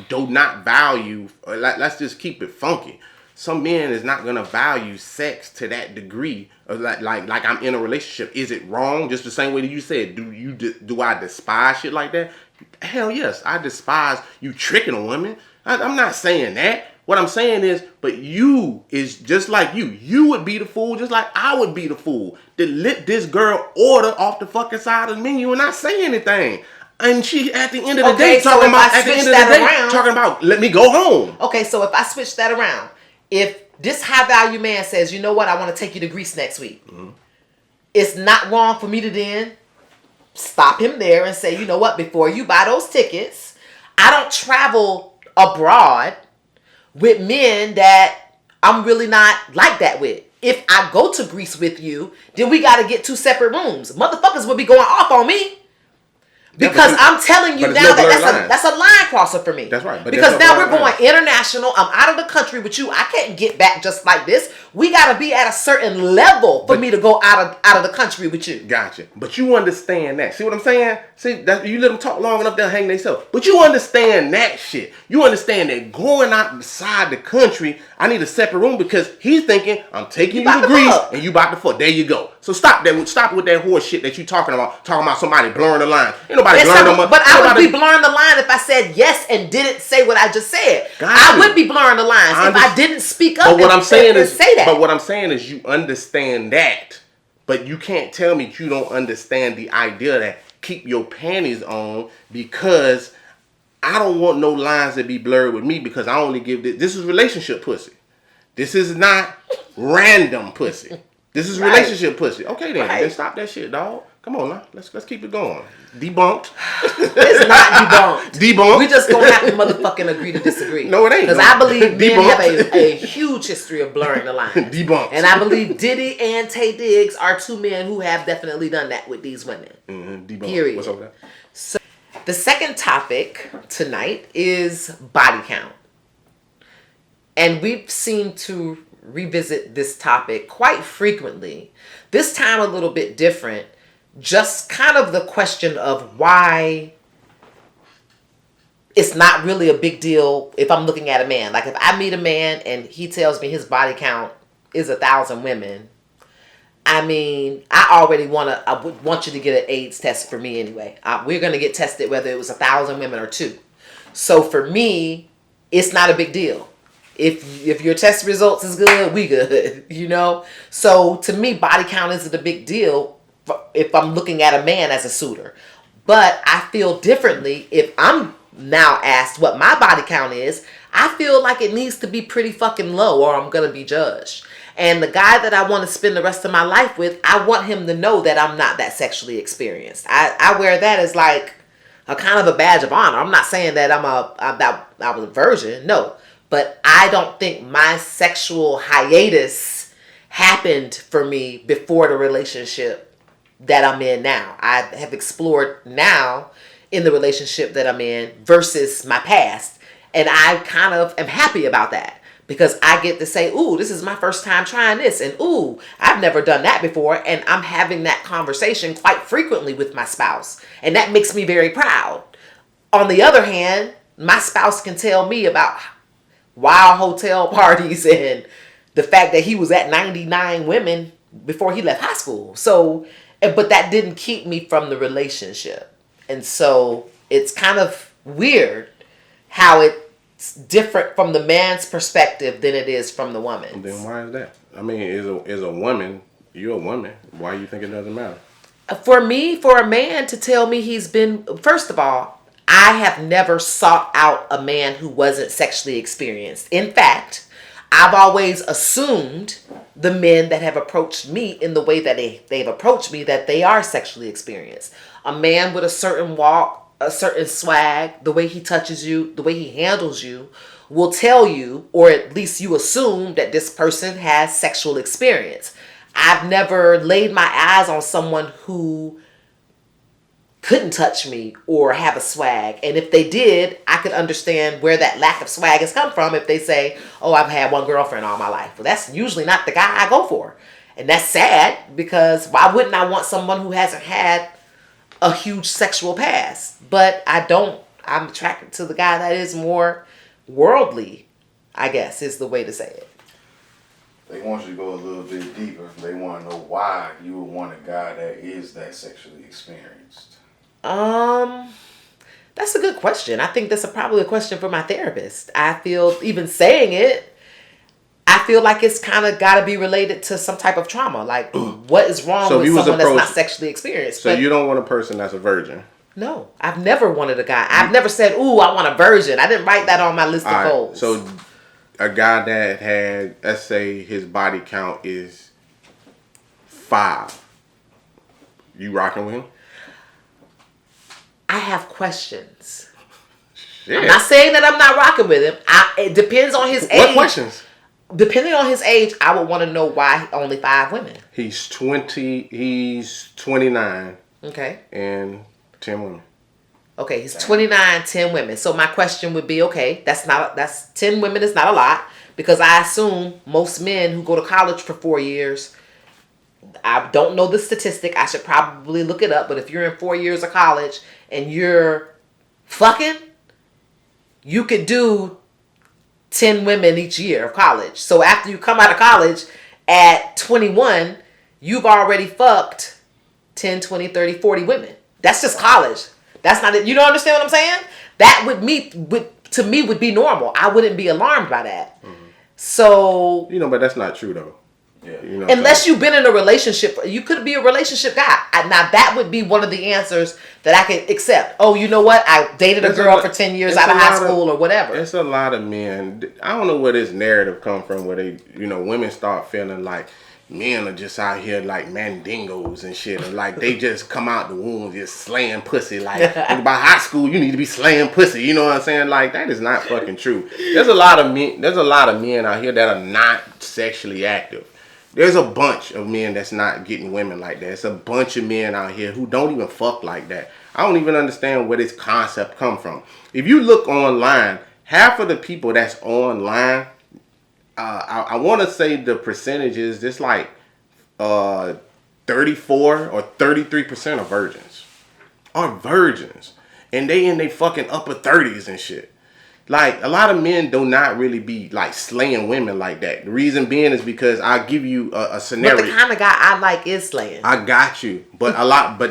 do not value, let's just keep it funky. Some men is not gonna value sex to that degree. Like I'm in a relationship. Is it wrong? Just the same way that you said. Do I despise shit like that? Hell yes, I despise you tricking a woman. I'm not saying that. What I'm saying is, but you is just like you. You would be the fool just like I would be the fool to let this girl order off the fucking side of the menu and not say anything. And she at the end of the day talking about let me go home. Okay, so if I switch that around. If this high value man says, you know what, I want to take you to Greece next week. Mm-hmm. It's not wrong for me to then stop him there and say, you know what, before you buy those tickets, I don't travel abroad with men that I'm really not like that with. If I go to Greece with you, then we got to get 2 separate rooms. Motherfuckers will be going off on me. Because I'm telling you now that's a line crosser for me. That's right. Because now we're going international. I'm out of the country with you. I can't get back just like this. We got to be at a certain level for me to go out of the country with you. Gotcha. But you understand that. See what I'm saying? See, that you let them talk long enough, they'll hang themselves. But you understand that shit. You understand that going outside the country, I need a separate room because he's thinking I'm taking you to Greece and you about to fuck. There you go. So stop with that horse shit that you talking about somebody blurring the line. Ain't nobody blurring no much. But I would be blurring the line if I said yes and didn't say what I just said. I would be blurring the lines if I didn't speak up. But what I'm saying is say that. But what I'm saying is you understand that, but you can't tell me you don't understand the idea that keep your panties on because I don't want no lines to be blurred with me because I only give this is relationship pussy. This is not random pussy. This is relationship pussy. Okay then stop that shit, dog. Come on now, let's keep it going. Debunked. It's not debunked. Debunked. We just gonna have to motherfucking agree to disagree. No, it ain't. Because I believe men have a huge history of blurring the lines. Debunked. And I believe Diddy and Tay Diggs are 2 men who have definitely done that with these women. Mm-hmm. Debunked. Period. What's up with that? So the second topic tonight is body count. And we've seemed to revisit this topic quite frequently. This time a little bit different. Just kind of the question of why it's not really a big deal if I'm looking at a man. Like if I meet a man and he tells me his body count is 1,000 women, I mean, I would want you to get an AIDS test for me anyway. We're going to get tested whether it was 1,000 women or 2. So for me, it's not a big deal. If your test results is good, we good, you know? So to me, body count isn't a big deal if I'm looking at a man as a suitor. But I feel differently if I'm now asked what my body count is. I feel like it needs to be pretty fucking low or I'm going to be judged. And the guy that I want to spend the rest of my life with, I want him to know that I'm not that sexually experienced. I wear that as like a kind of a badge of honor. I'm not saying that I was a virgin. No. But I don't think my sexual hiatus happened for me before the relationship that I'm in now. I have explored now in the relationship that I'm in versus my past. And I kind of am happy about that because I get to say, ooh, this is my first time trying this. And ooh, I've never done that before. And I'm having that conversation quite frequently with my spouse. And that makes me very proud. On the other hand, my spouse can tell me about wild hotel parties and the fact that he was at 99 women before he left high school. So, but that didn't keep me from the relationship. And so it's kind of weird how it's different from the man's perspective than it is from the woman's. Then why is that? I mean, is a woman, you're a woman. Why you think it doesn't matter? For me, for a man to tell me he's been, first of all, I have never sought out a man who wasn't sexually experienced. In fact, I've always assumed the men that have approached me in the way that they've approached me, that they are sexually experienced. A man with a certain walk, a certain swag, the way he touches you, the way he handles you, will tell you, or at least you assume, that this person has sexual experience. I've never laid my eyes on someone who couldn't touch me or have a swag. And if they did, I could understand where that lack of swag has come from if they say, oh, I've had one girlfriend all my life. Well, that's usually not the guy I go for. And that's sad, because why wouldn't I want someone who hasn't had a huge sexual past? But I'm attracted to the guy that is more worldly, I guess is the way to say it. They want you to go a little bit deeper. They want to know why you would want a guy that is that sexually experienced. That's a good question. I think that's probably a question for my therapist. I feel, even saying it, I feel like it's kind of got to be related to some type of trauma. Like, what is wrong with someone that's not sexually experienced? So you don't want a person that's a virgin? No, I've never wanted a guy. I've never said, ooh, I want a virgin. I didn't write that on my list of goals. So a guy that had, let's say his body count is 5. You rocking with him? I have questions. Shit. I'm not saying that I'm not rocking with him. It depends on his age. What questions? Depending on his age, I would want to know why only 5 women. He's 29. Okay. And 10 women. Okay, he's 29, 10 women. So my question would be, okay, that's 10 women is not a lot, because I assume most men who go to college for 4 years, I don't know the statistic. I should probably look it up. But if you're in 4 years of college and you're fucking, you could do 10 women each year of college. So after you come out of college at 21, you've already fucked 10, 20, 30, 40 women. That's just college. That's not it. You don't understand what I'm saying? That to me would be normal. I wouldn't be alarmed by that. Mm-hmm. So, but that's not true though. Yeah. Unless you've been in a relationship, you could be a relationship guy. Now that would be one of the answers that I could accept. Oh, you know what? I dated a girl for 10 years out of high school or whatever. It's a lot of men. I don't know where this narrative come from, where they, women start feeling like men are just out here like mandingos and shit. Or like they just come out the womb just slaying pussy. Like by high school, you need to be slaying pussy. You know what I'm saying? Like that is not fucking true. There's a lot of men out here that are not sexually active. There's a bunch of men that's not getting women like that. It's a bunch of men out here who don't even fuck like that. I don't even understand where this concept come from. If you look online, half of the people that's online, I want to say the percentages, it's like 34 or 33% of virgins are virgins. And they in their fucking upper 30s and shit. Like, a lot of men do not really be, like, slaying women like that. The reason being is because I'll give you a scenario. But the kind of guy I like is slaying. I got you. But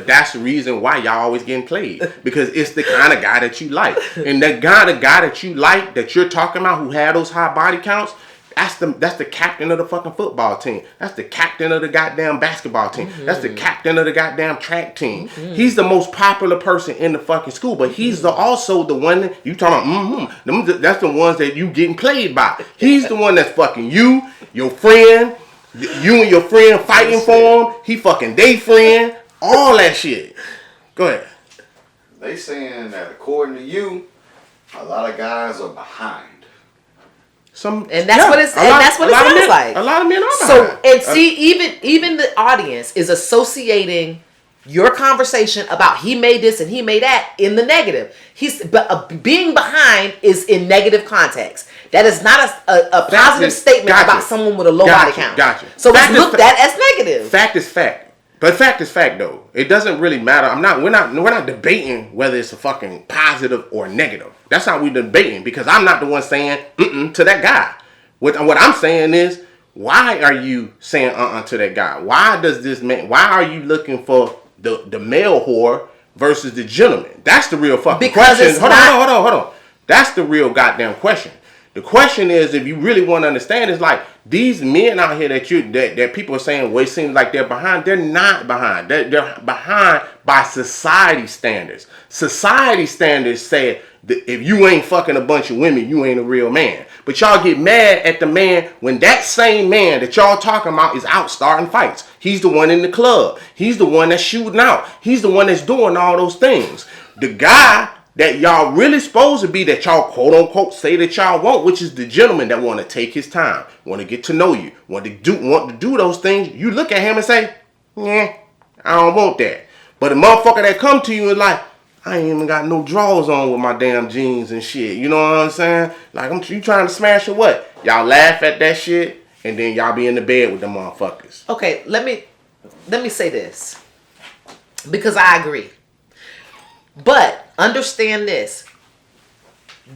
that's the reason why y'all always getting played. Because it's the kind of guy that you like. And the guy that you like, that you're talking about, who had those high body counts, that's the captain of the fucking football team. That's the captain of the goddamn basketball team. Mm-hmm. That's the captain of the goddamn track team. Mm-hmm. He's the most popular person in the fucking school, but he's also the one that you talking about. That's the ones that you getting played by. He's the one that's fucking you, your friend, you and your friend fighting for him. He fucking they friend, all that shit. Go ahead. They saying that according to you, a lot of guys are behind. And that's what it sounds like. A lot of men are behind. So, and see, even the audience is associating your conversation about he made this and he made that in the negative. Being behind is in negative context. That is not a positive statement about someone with a low body count. Gotcha. So it's looked at as negative. Fact is fact. But fact is fact though. It doesn't really matter. We're not debating whether it's a fucking positive or negative. That's not what we're debating, because I'm not the one saying to that guy. What I'm saying is, why are you saying to that guy? Why are you looking for the male whore versus the gentleman? That's the real fucking Because question. it's Hold on. That's the real goddamn question. The question is, if you really want to understand, is like these men out here that people are saying, well, it seems like they're behind. They're not behind. They're behind by society standards. Society standards say that if you ain't fucking a bunch of women, you ain't a real man. But y'all get mad at the man when that same man that y'all talking about is out starting fights. He's the one in the club. He's the one that's shooting out. He's the one that's doing all those things. The guy that y'all really supposed to be, that y'all quote unquote say that y'all want, which is the gentleman that want to take his time, want to get to know you, want to do those things. You look at him and say, yeah, I don't want that. But the motherfucker that come to you is like, I ain't even got no drawers on with my damn jeans and shit. You know what I'm saying? Like, you trying to smash or what? Y'all laugh at that shit, and then y'all be in the bed with the motherfuckers. Okay, let me say this, because I agree. But understand this.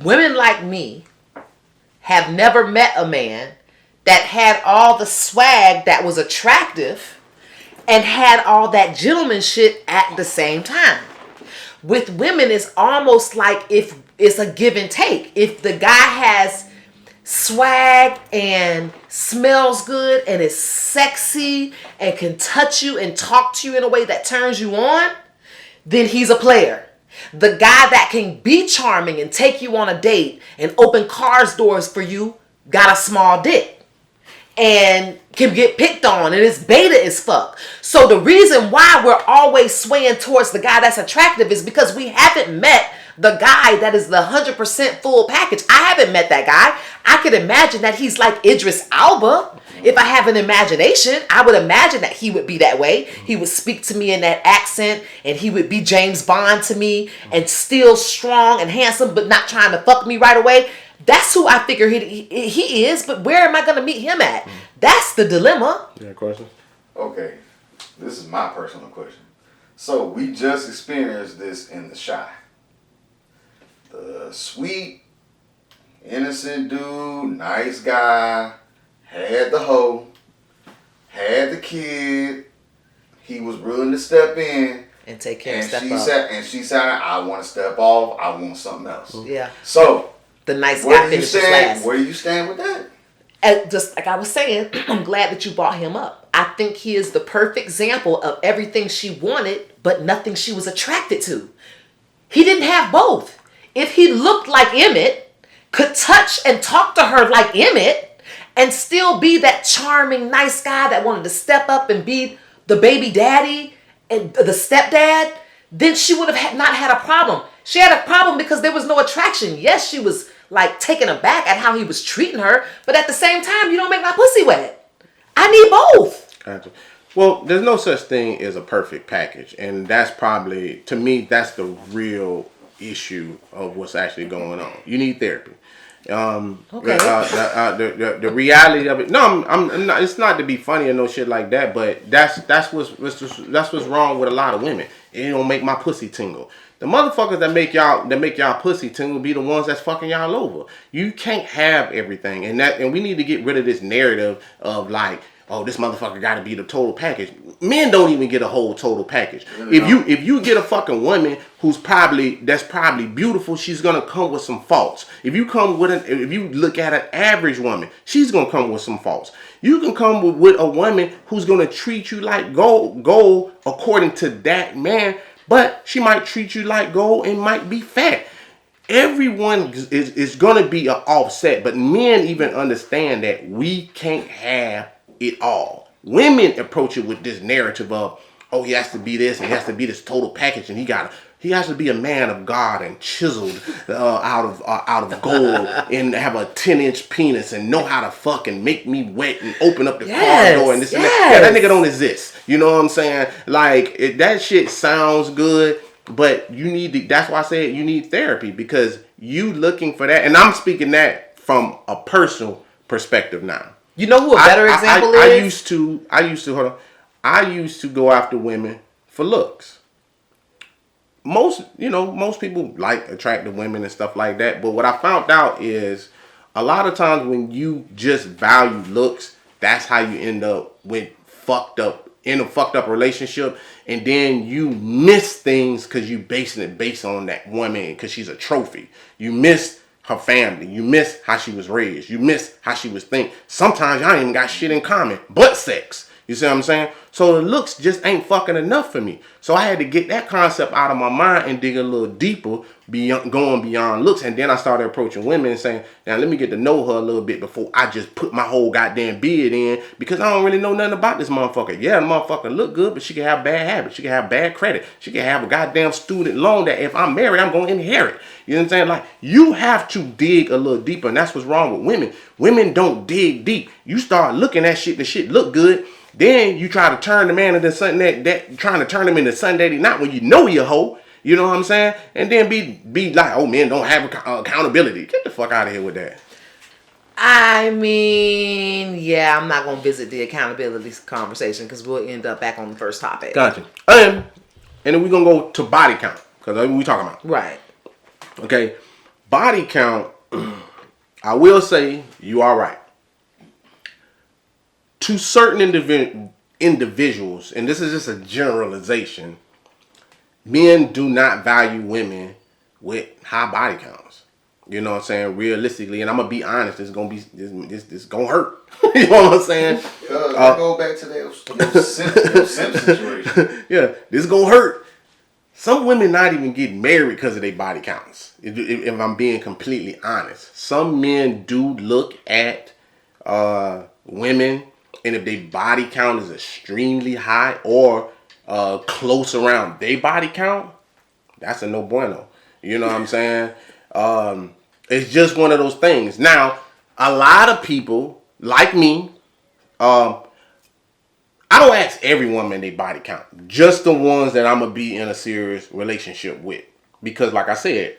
Women like me have never met a man that had all the swag that was attractive and had all that gentleman shit at the same time. With women, it's almost like if it's a give and take. If the guy has swag and smells good and is sexy and can touch you and talk to you in a way that turns you on, then he's a player. The guy that can be charming and take you on a date and open cars doors for you got a small dick and can get picked on and is beta as fuck. So the reason why we're always swaying towards the guy that's attractive is because we haven't met the guy that is the 100% full package. I haven't met that guy. I could imagine that he's like Idris Elba. If I have an imagination, I would imagine that he would be that way. He would speak to me in that accent, and he would be James Bond to me, and still strong and handsome, but not trying to fuck me right away. That's who I figure he is, but where am I going to meet him at? That's the dilemma. You got a question? Okay, this is my personal question. So we just experienced this in the Shy. The sweet, innocent dude, nice guy, had the hoe, had the kid. He was willing to step in And take care and of step she up. said, I want to step off. I want something else. Yeah. So The nice where guy do you finishes stand? last. Where do you stand with that? And just like I was saying, I'm glad that you brought him up. I think he is the perfect example of everything she wanted, but nothing she was attracted to. He didn't have both. If he looked like Emmett, could touch and talk to her like Emmett, and still be that charming, nice guy that wanted to step up and be the baby daddy and the stepdad, then she would have not had a problem. She had a problem because there was no attraction. Yes, she was like taken aback at how he was treating her, but at the same time, you don't make my pussy wet. I need both. Gotcha. Well, there's no such thing as a perfect package, and that's probably, to me, that's the real issue of what's actually going on. You need therapy. Okay. The reality of it. No, I'm not. It's not to be funny or no shit like that. But that's what's wrong with a lot of women. It don't make my pussy tingle. The motherfuckers that make y'all pussy tingle be the ones that's fucking y'all over. You can't have everything, and we need to get rid of this narrative of like, oh, this motherfucker got to be the total package. Men don't even get a whole total package. Really If you get a fucking woman that's probably beautiful, she's gonna come with some faults. If you look at an average woman, she's gonna come with some faults. You can come with a woman who's gonna treat you like gold according to that man, but she might treat you like gold and might be fat. Everyone is gonna be an offset, but men even understand that we can't have it all. Women approach it with this narrative of, oh, he has to be this and he has to be this total package, and he has to be a man of God and chiseled out of gold and have a 10-inch penis and know how to fucking make me wet and open up the car door and this and that. Yeah, that nigga don't exist. You know what I'm saying? Like, that shit sounds good, but that's why I say you need therapy, because you looking for that, and I'm speaking that from a personal perspective now. You know who a better example is? I used to go after women for looks. Most people like attractive women and stuff like that. But what I found out is a lot of times when you just value looks, that's how you end up with fucked up in a fucked up relationship, and then you miss things because you basing it based on that woman because she's a trophy. You miss her family. You miss how she was raised. You miss how she was think. Sometimes y'all ain't even got shit in common but sex. You see what I'm saying? So the looks just ain't fucking enough for me. So I had to get that concept out of my mind and dig a little deeper, going beyond looks. And then I started approaching women and saying, now let me get to know her a little bit before I just put my whole goddamn bid in, because I don't really know nothing about this motherfucker. Yeah, the motherfucker look good, but she can have bad habits. She can have bad credit. She can have a goddamn student loan that if I'm married, I'm going to inherit. You know what I'm saying? Like, you have to dig a little deeper, and that's what's wrong with women. Women don't dig deep. You start looking at shit, the shit look good. Then you try to turn the man into something that trying to turn him into something that he not when you know he a hoe. You know what I'm saying? And then be like, oh, men don't have accountability. Get the fuck out of here with that. I mean, yeah, I'm not going to visit the accountability conversation because we'll end up back on the first topic. Gotcha. And then we're going to go to body count because that's what we're talking about. Right. Okay. Body count, I will say you are right. To certain individuals, and this is just a generalization, men do not value women with high body counts. You know what I'm saying? Realistically, and I'm gonna be honest, this is gonna hurt. You know what I'm saying? Go back to that simp situation. Yeah, this is gonna hurt. Some women not even get married because of their body counts. If I'm being completely honest, some men do look at women. And if their body count is extremely high or close around their body count, that's a no bueno. You know what I'm saying? It's just one of those things. Now, a lot of people, like me, I don't ask every woman their body count. Just the ones that I'm going to be in a serious relationship with. Because like I said,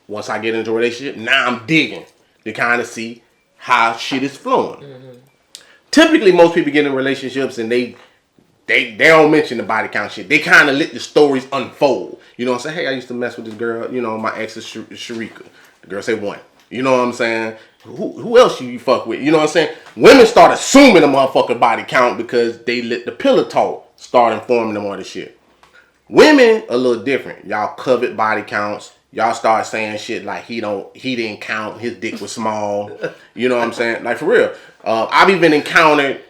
once I get into a relationship, now I'm digging to kind of see how shit is flowing. Mm-hmm. Typically, most people get in relationships and they don't mention the body count shit. They kind of let the stories unfold. You know what I'm saying? Hey, I used to mess with this girl. You know, my ex is Sharika. The girl said one. You know what I'm saying? Who else you fuck with? You know what I'm saying? Women start assuming the motherfucker body count because they let the pillow talk start informing them all this shit. Women a little different. Y'all covet body counts. Y'all start saying shit like he didn't count, his dick was small. You know what I'm saying? Like, for real. I've even encountered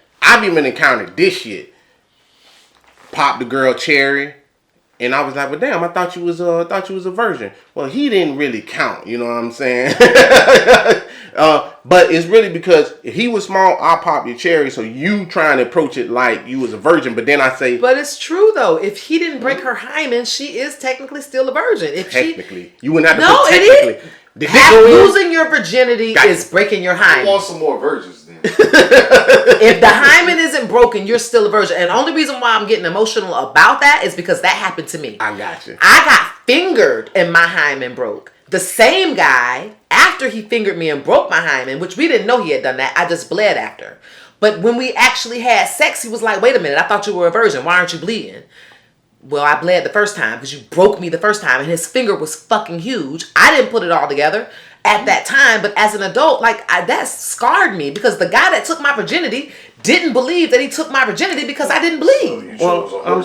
this shit. Pop the girl cherry, and I was like, well, damn, I thought you was a virgin. Well, he didn't really count. You know what I'm saying? But it's really because if he was small, I'll pop your cherry. So you trying to approach it like you was a virgin, but then I say, but it's true though. If he didn't break her hymen, she is technically still a virgin. If technically, you wouldn't have to no, put technically. It is. Losing your virginity is breaking your hymen. I want some more virgins then. If the hymen isn't broken, you're still a virgin. And the only reason why I'm getting emotional about that is because that happened to me. I got you. I got fingered and my hymen broke. The same guy, after he fingered me and broke my hymen, which we didn't know he had done that, I just bled after. But when we actually had sex, he was like, wait a minute, I thought you were a virgin. Why aren't you bleeding? Well, I bled the first time because you broke me the first time and his finger was fucking huge. I didn't put it all together at that time, but as an adult, that scarred me because the guy that took my virginity didn't believe that he took my virginity because I didn't bleed. Well,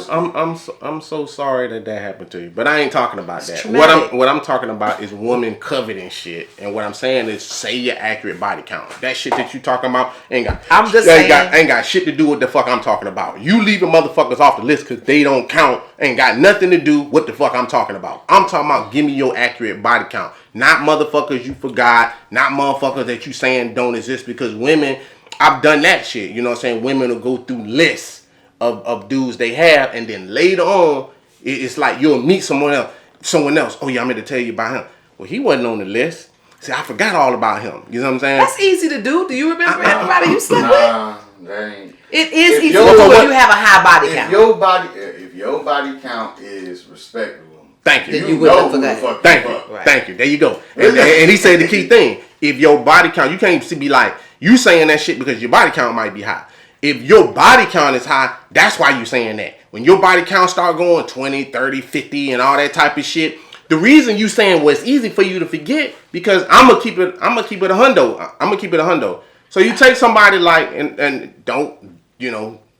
I'm so sorry that happened to you, but I ain't talking about that. Traumatic. What I'm talking about is women coveting shit, and what I'm saying is say your accurate body count. That shit that you talking about ain't got shit to do with the fuck I'm talking about. You leaving motherfuckers off the list because they don't count ain't got nothing to do with the fuck I'm talking about. I'm talking about give me your accurate body count, not motherfuckers you forgot, not motherfuckers that you saying don't exist, because women. I've done that shit, you know what I'm saying? Women will go through lists of dudes they have, and then later on, it's like you'll meet someone else. Oh yeah, I'm going to tell you about him. Well, he wasn't on the list. See, I forgot all about him. You know what I'm saying? That's easy to do. Do you remember everybody you slept with? That ain't. It is easy to do when you have a high body count. If your body count is respectable, thank you. Then you wouldn't have forgot. Thank you. Right. Thank you. There you go. And he said the key thing. If your body count, you can't be like, you saying that shit because your body count might be high. If your body count is high, that's why you saying that. When your body count start going 20, 30, 50 and all that type of shit, the reason you saying it's easy for you to forget because I'm gonna keep it a hundo. I'm gonna keep it a hundo. So you take somebody like and don't,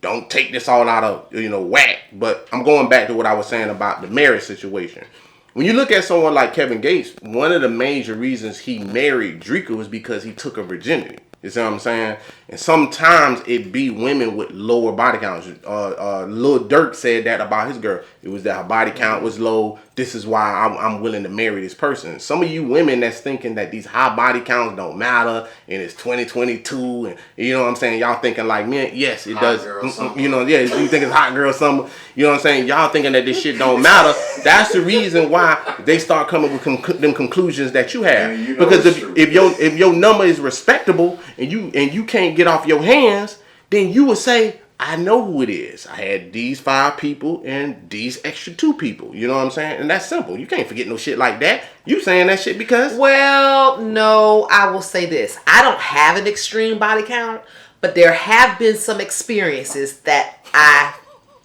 don't take this all out of, whack. But I'm going back to what I was saying about the marriage situation. When you look at someone like Kevin Gates, one of the major reasons he married Drika was because he took her virginity. You see what I'm saying? And sometimes it be women with lower body counts. Lil Durk said that about his girl. It was that her body count was low. This is why I'm willing to marry this person. Some of you women that's thinking that these high body counts don't matter and it's 2022 and you know what I'm saying? Y'all thinking like, man, yes, it does. You think it's hot girl summer. You know what I'm saying? Y'all thinking that this shit don't matter. That's the reason why they start coming with them conclusions that you have. Because if your number is respectable and you can't get off your hands, then you would say, I know who it is. I had these 5 people and these extra 2 people. You know what I'm saying? And that's simple. You can't forget no shit like that. You saying that shit because? Well, no, I will say this. I don't have an extreme body count, but there have been some experiences that I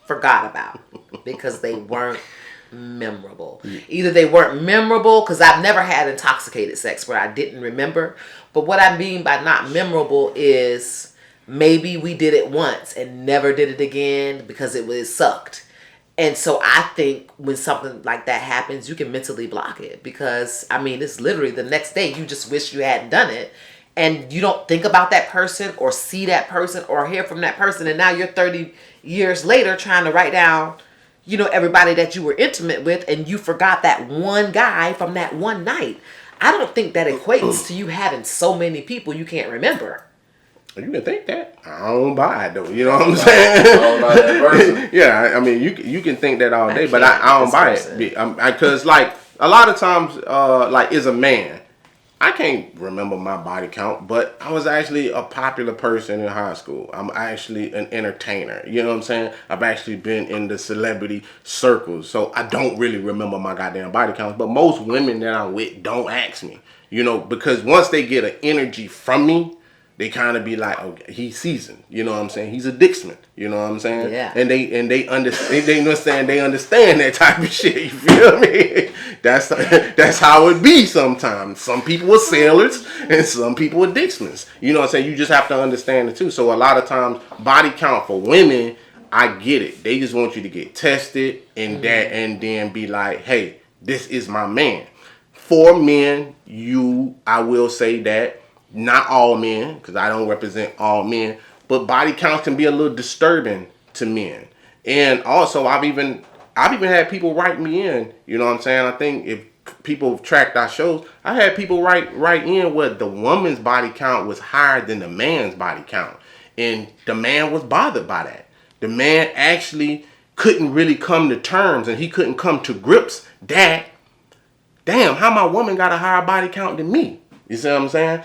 forgot about because they weren't memorable. Either they weren't memorable because I've never had intoxicated sex where I didn't remember. But what I mean by not memorable is maybe we did it once and never did it again because it sucked. And so I think when something like that happens, you can mentally block it because, it's literally the next day you just wish you hadn't done it. And you don't think about that person or see that person or hear from that person. And now you're 30 years later trying to write down, everybody that you were intimate with and you forgot that one guy from that one night. I don't think that equates to you having so many people you can't remember. You can think that. I don't buy it though. You know what I'm saying? I don't buy that person. Yeah, you can think that all day, but I don't buy it because like a lot of times, like as a man, I can't remember my body count, but I was actually a popular person in high school. I'm actually an entertainer. You know what I'm saying? I've actually been in the celebrity circles, so I don't really remember my goddamn body counts. But most women that I'm with don't ask me, because once they get an energy from me, they kind of be like, okay, he's seasoned. You know what I'm saying? He's a Dixman. You know what I'm saying? Yeah. And they understand that type of shit. You feel me? That's how it be sometimes. Some people are sailors and some people are Dixmans. You know what I'm saying? You just have to understand it too. So a lot of times, body count for women, I get it. They just want you to get tested and and then be like, hey, this is my man. For men, I will say that. Not all men, because I don't represent all men, but body counts can be a little disturbing to men. And also, I've even had people write me in. You know what I'm saying? I think if people have tracked our shows, I had people write in where the woman's body count was higher than the man's body count, and the man was bothered by that. The man actually couldn't really come to terms, and he couldn't come to grips that, damn, how my woman got a higher body count than me? You see what I'm saying?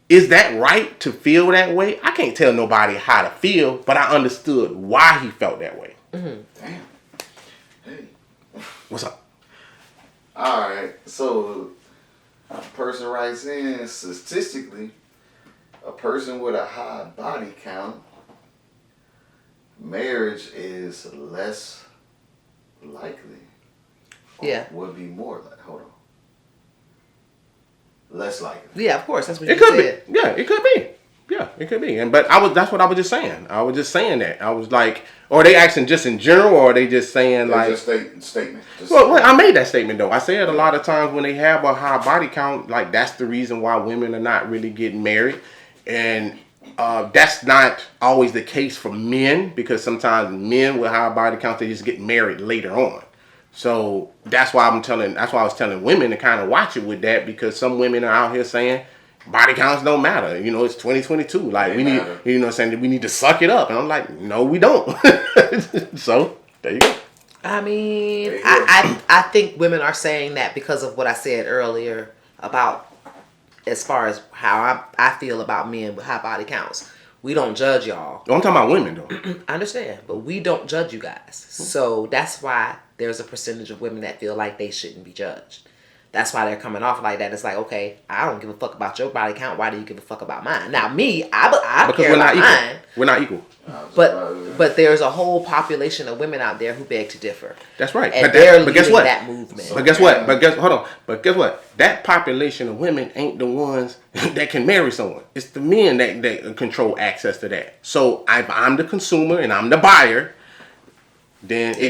Is that right to feel that way? I can't tell nobody how to feel, but I understood why he felt that way. Mm-hmm. Damn. Hey. What's up? All right. So, a person writes in, statistically, a person with a high body count, marriage is less likely. Yeah. Would be more like, hold on. Less likely. Yeah, of course. That's what it you could said. Be. Yeah, it could be. Yeah, it could be. That's what I was just saying. I was just saying that. I was like, or are they asking just in general, or are they just saying They're like just statement? Well, I made that statement though. I said a lot of times when they have a high body count, like that's the reason why women are not really getting married, and that's not always the case for men because sometimes men with high body counts they just get married later on. So that's why I was telling women to kind of watch it with that because some women are out here saying body counts don't matter. It's 2022. Like we need, saying we need to suck it up. And I'm like, no, we don't. So there you go. I think women are saying that because of what I said earlier about as far as how I feel about men with high body counts. We don't judge y'all. I'm talking about women though. I understand, but we don't judge you guys. So that's why there's a percentage of women that feel like they shouldn't be judged. That's why they're coming off like that. It's like, okay, I don't give a fuck about your body count. Why do you give a fuck about mine? Now, me, I because care we're not about equal. mine. We're not equal. But there's a whole population of women out there who beg to differ. That's right. And but guess what? That movement. But guess what? But guess what? That population of women ain't the ones that can marry someone. It's the men that control access to that. So if I'm the consumer and I'm the buyer, then it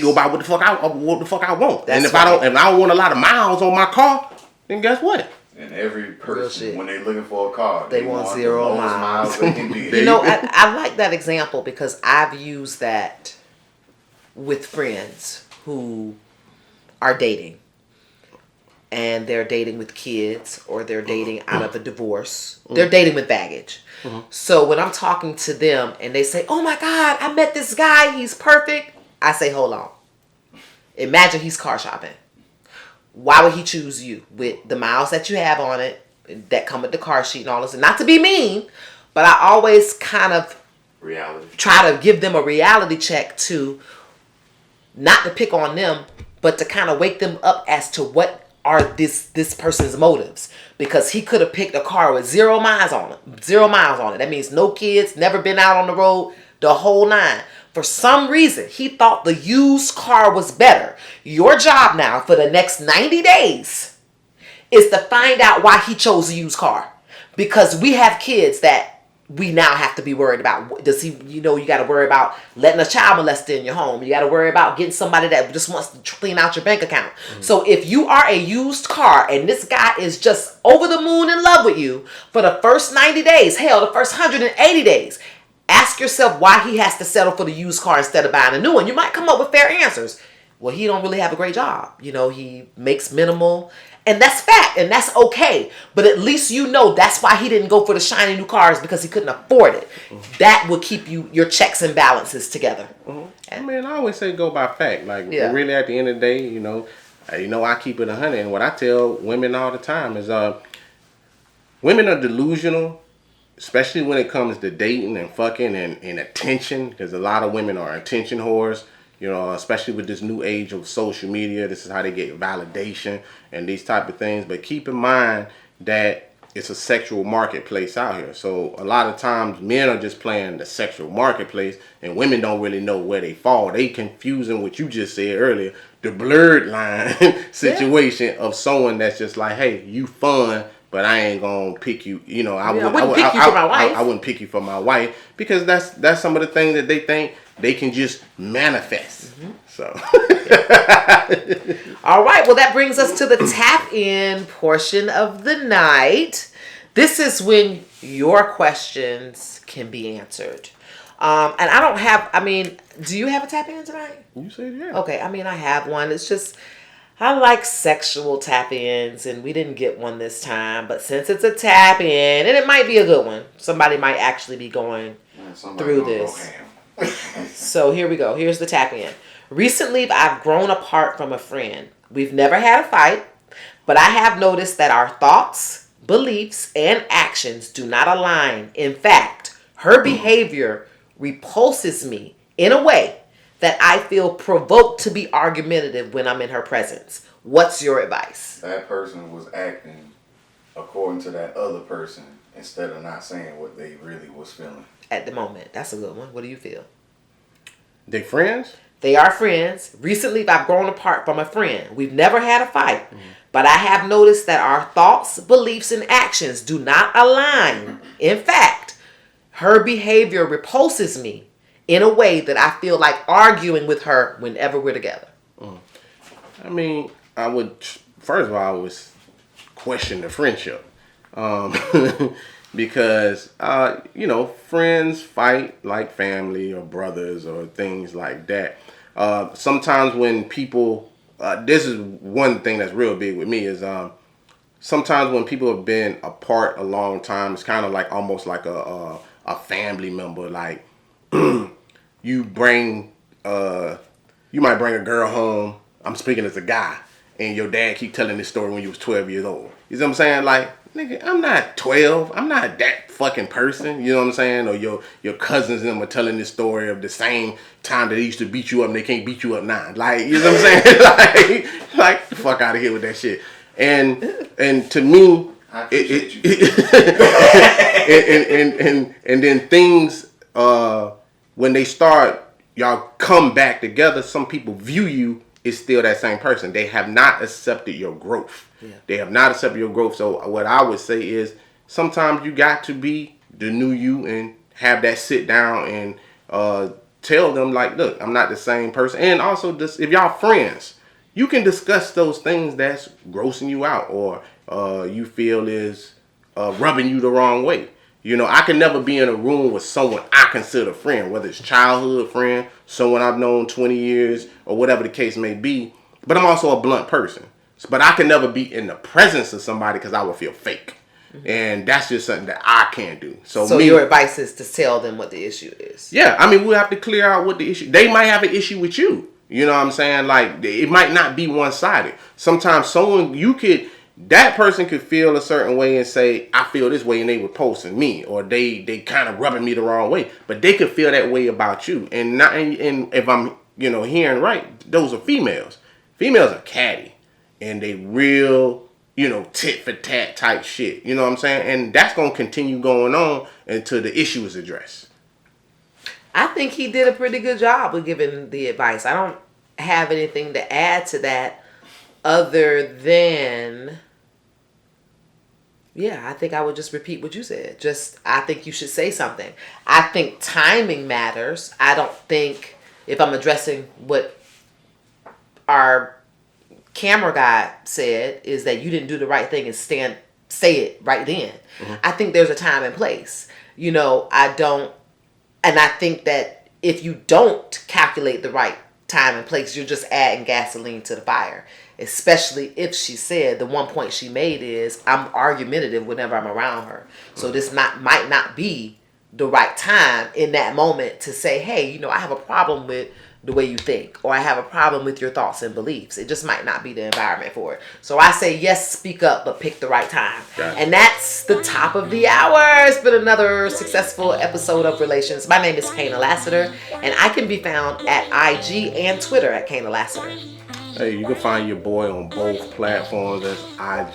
go by what the fuck I want. That's and if right. I don't want a lot of miles on my car, then guess what? And every person, when they're looking for a car, they want 0 miles. They can be. You know, I like that example because I've used that with friends who are dating. And they're dating with kids or they're dating out of a divorce. They're dating with baggage. So when I'm talking to them and they say, oh my God, I met this guy. He's perfect. I say, hold on. Imagine he's car shopping. Why would he choose you with the miles that you have on it that come with the car sheet and all this? And not to be mean, but I always kind of try to give them a reality check to not to pick on them, but to kind of wake them up as to what are this person's motives, because he could have picked a car with 0 miles on it. 0 miles on it. That means no kids, never been out on the road, the whole 9. For some reason, he thought the used car was better. Your job now for the next 90 days is to find out why he chose a used car, because we have kids that we now have to be worried about. Does he, you got to worry about letting a child molester in your home. You got to worry about getting somebody that just wants to clean out your bank account. So if you are a used car and this guy is just over the moon in love with you for the first 90 days, hell, the first 180 days, ask yourself why he has to settle for the used car instead of buying a new one. You might come up with fair answers. Well, he don't really have a great job. He makes minimal. And that's fact, and that's okay. But at least that's why he didn't go for the shiny new cars, because he couldn't afford it. That will keep your checks and balances together. I mean, I always say go by fact. Like, really at the end of the day, I keep it 100. And what I tell women all the time is women are delusional, especially when it comes to dating and fucking and attention, because a lot of women are attention whores. Especially with this new age of social media, this is how they get validation and these type of things. But keep in mind that it's a sexual marketplace out here. So a lot of times men are just playing the sexual marketplace and women don't really know where they fall. They confusing what you just said earlier, the blurred line situation of someone that's just like, hey, you fun, but I ain't gonna pick you. I wouldn't pick you for my wife. I wouldn't pick you for my wife, because that's some of the things that they think they can just manifest. So, all right. Well, that brings us to the tap in portion of the night. This is when your questions can be answered. And I don't have. Do you have a tap in tonight? You said yeah. Okay. I have one. It's just, I like sexual tap ins, and we didn't get one this time. But since it's a tap in, and it might be a good one, somebody might actually be going through this. So here we go. Here's the tap in. Recently, I've grown apart from a friend. We've never had a fight, but I have noticed that our thoughts, beliefs, and actions do not align. In fact, her behavior repulses me in a way that I feel provoked to be argumentative when I'm in her presence. What's your advice? That person was acting according to that other person instead of not saying what they really was feeling. At the moment. That's a good one. What do you feel? They friends? They are friends. Recently, I've grown apart from a friend. We've never had a fight. But I have noticed that our thoughts, beliefs, and actions do not align. In fact, her behavior repulses me in a way that I feel like arguing with her whenever we're together. I would, first of all, I would question the friendship. Because, friends fight like family or brothers or things like that. Sometimes when people, this is one thing that's real big with me is sometimes when people have been apart a long time, it's kind of like almost like a family member. Like you might bring a girl home. I'm speaking as a guy, and your dad keep telling this story when you was 12 years old. You know what I'm saying? Like, nigga, I'm not 12. I'm not that fucking person. You know what I'm saying? Or your cousins and them are telling this story of the same time that they used to beat you up and they can't beat you up now. Like, you know what I'm saying? like, the fuck out of here with that shit. And to me, I appreciate you. and then things when they start, y'all come back together. Some people view you as still that same person. They have not accepted your growth. Yeah. They have not accepted your growth. So what I would say is sometimes you got to be the new you and have that sit down and tell them like, look, I'm not the same person. And also, just if y'all friends, you can discuss those things that's grossing you out or you feel is rubbing you the wrong way. You know, I can never be in a room with someone I consider a friend, whether it's childhood friend, someone I've known 20 years, or whatever the case may be. But I'm also a blunt person. But I can never be in the presence of somebody because I would feel fake. And that's just something that I can't do. So your advice is to tell them what the issue is. Yeah, I mean, we'll have to clear out what the issue. They might have an issue with you. You know what I'm saying? Like, it might not be one-sided. Sometimes that person could feel a certain way and say, I feel this way, and they were posting me, or they kind of rubbing me the wrong way. But they could feel that way about you. And if I'm, hearing right, those are females. Females are catty. And they real, tit for tat type shit. You know what I'm saying? And that's going to continue going on until the issue is addressed. I think he did a pretty good job of giving the advice. I don't have anything to add to that other than, I think I would just repeat what you said. I think you should say something. I think timing matters. I don't think, if I'm addressing what our camera guy said, is that you didn't do the right thing and say it right then. Mm-hmm. I think there's a time and place. And I think that if you don't calculate the right time and place, you're just adding gasoline to the fire. Especially if she said, the one point she made is, I'm argumentative whenever I'm around her. So this might not be the right time in that moment to say, hey, I have a problem with the way you think, or I have a problem with your thoughts and beliefs. It just might not be the environment for it. So I say, yes, speak up, but pick the right time. And that's the top of the hour. It's been another successful episode of Relations. My name is Kana Lassiter, and I can be found at IG and Twitter at Kana Lassiter. Hey, you can find your boy on both platforms. That's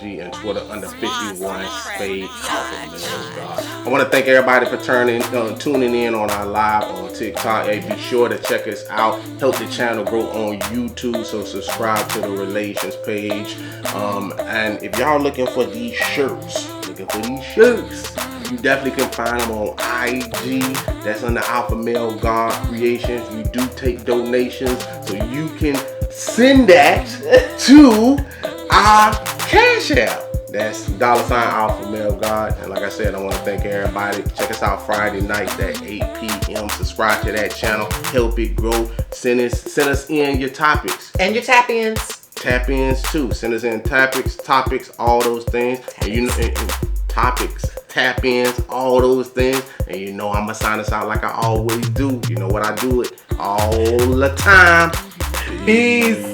IG and Twitter under 51 Spade Alpha. I want to thank everybody for tuning in on our live on TikTok. Hey, be sure to check us out. Help the channel grow on YouTube. So subscribe to the Relations page. And if y'all looking for these shirts, you definitely can find them on IG. That's under Alpha Male God Creations. We do take donations, so you can send that to our Cash App. That's $$ Alpha Male God. And like I said, I want to thank everybody. Check us out Friday nights at 8 p.m. Subscribe to that channel. Help it grow. Send us in your topics. And your tap-ins. Tap-ins too. Send us in topics, all those things. And topics, tap-ins, all those things. And I'm going to sign us out like I always do. You know what I do it all the time. Peace.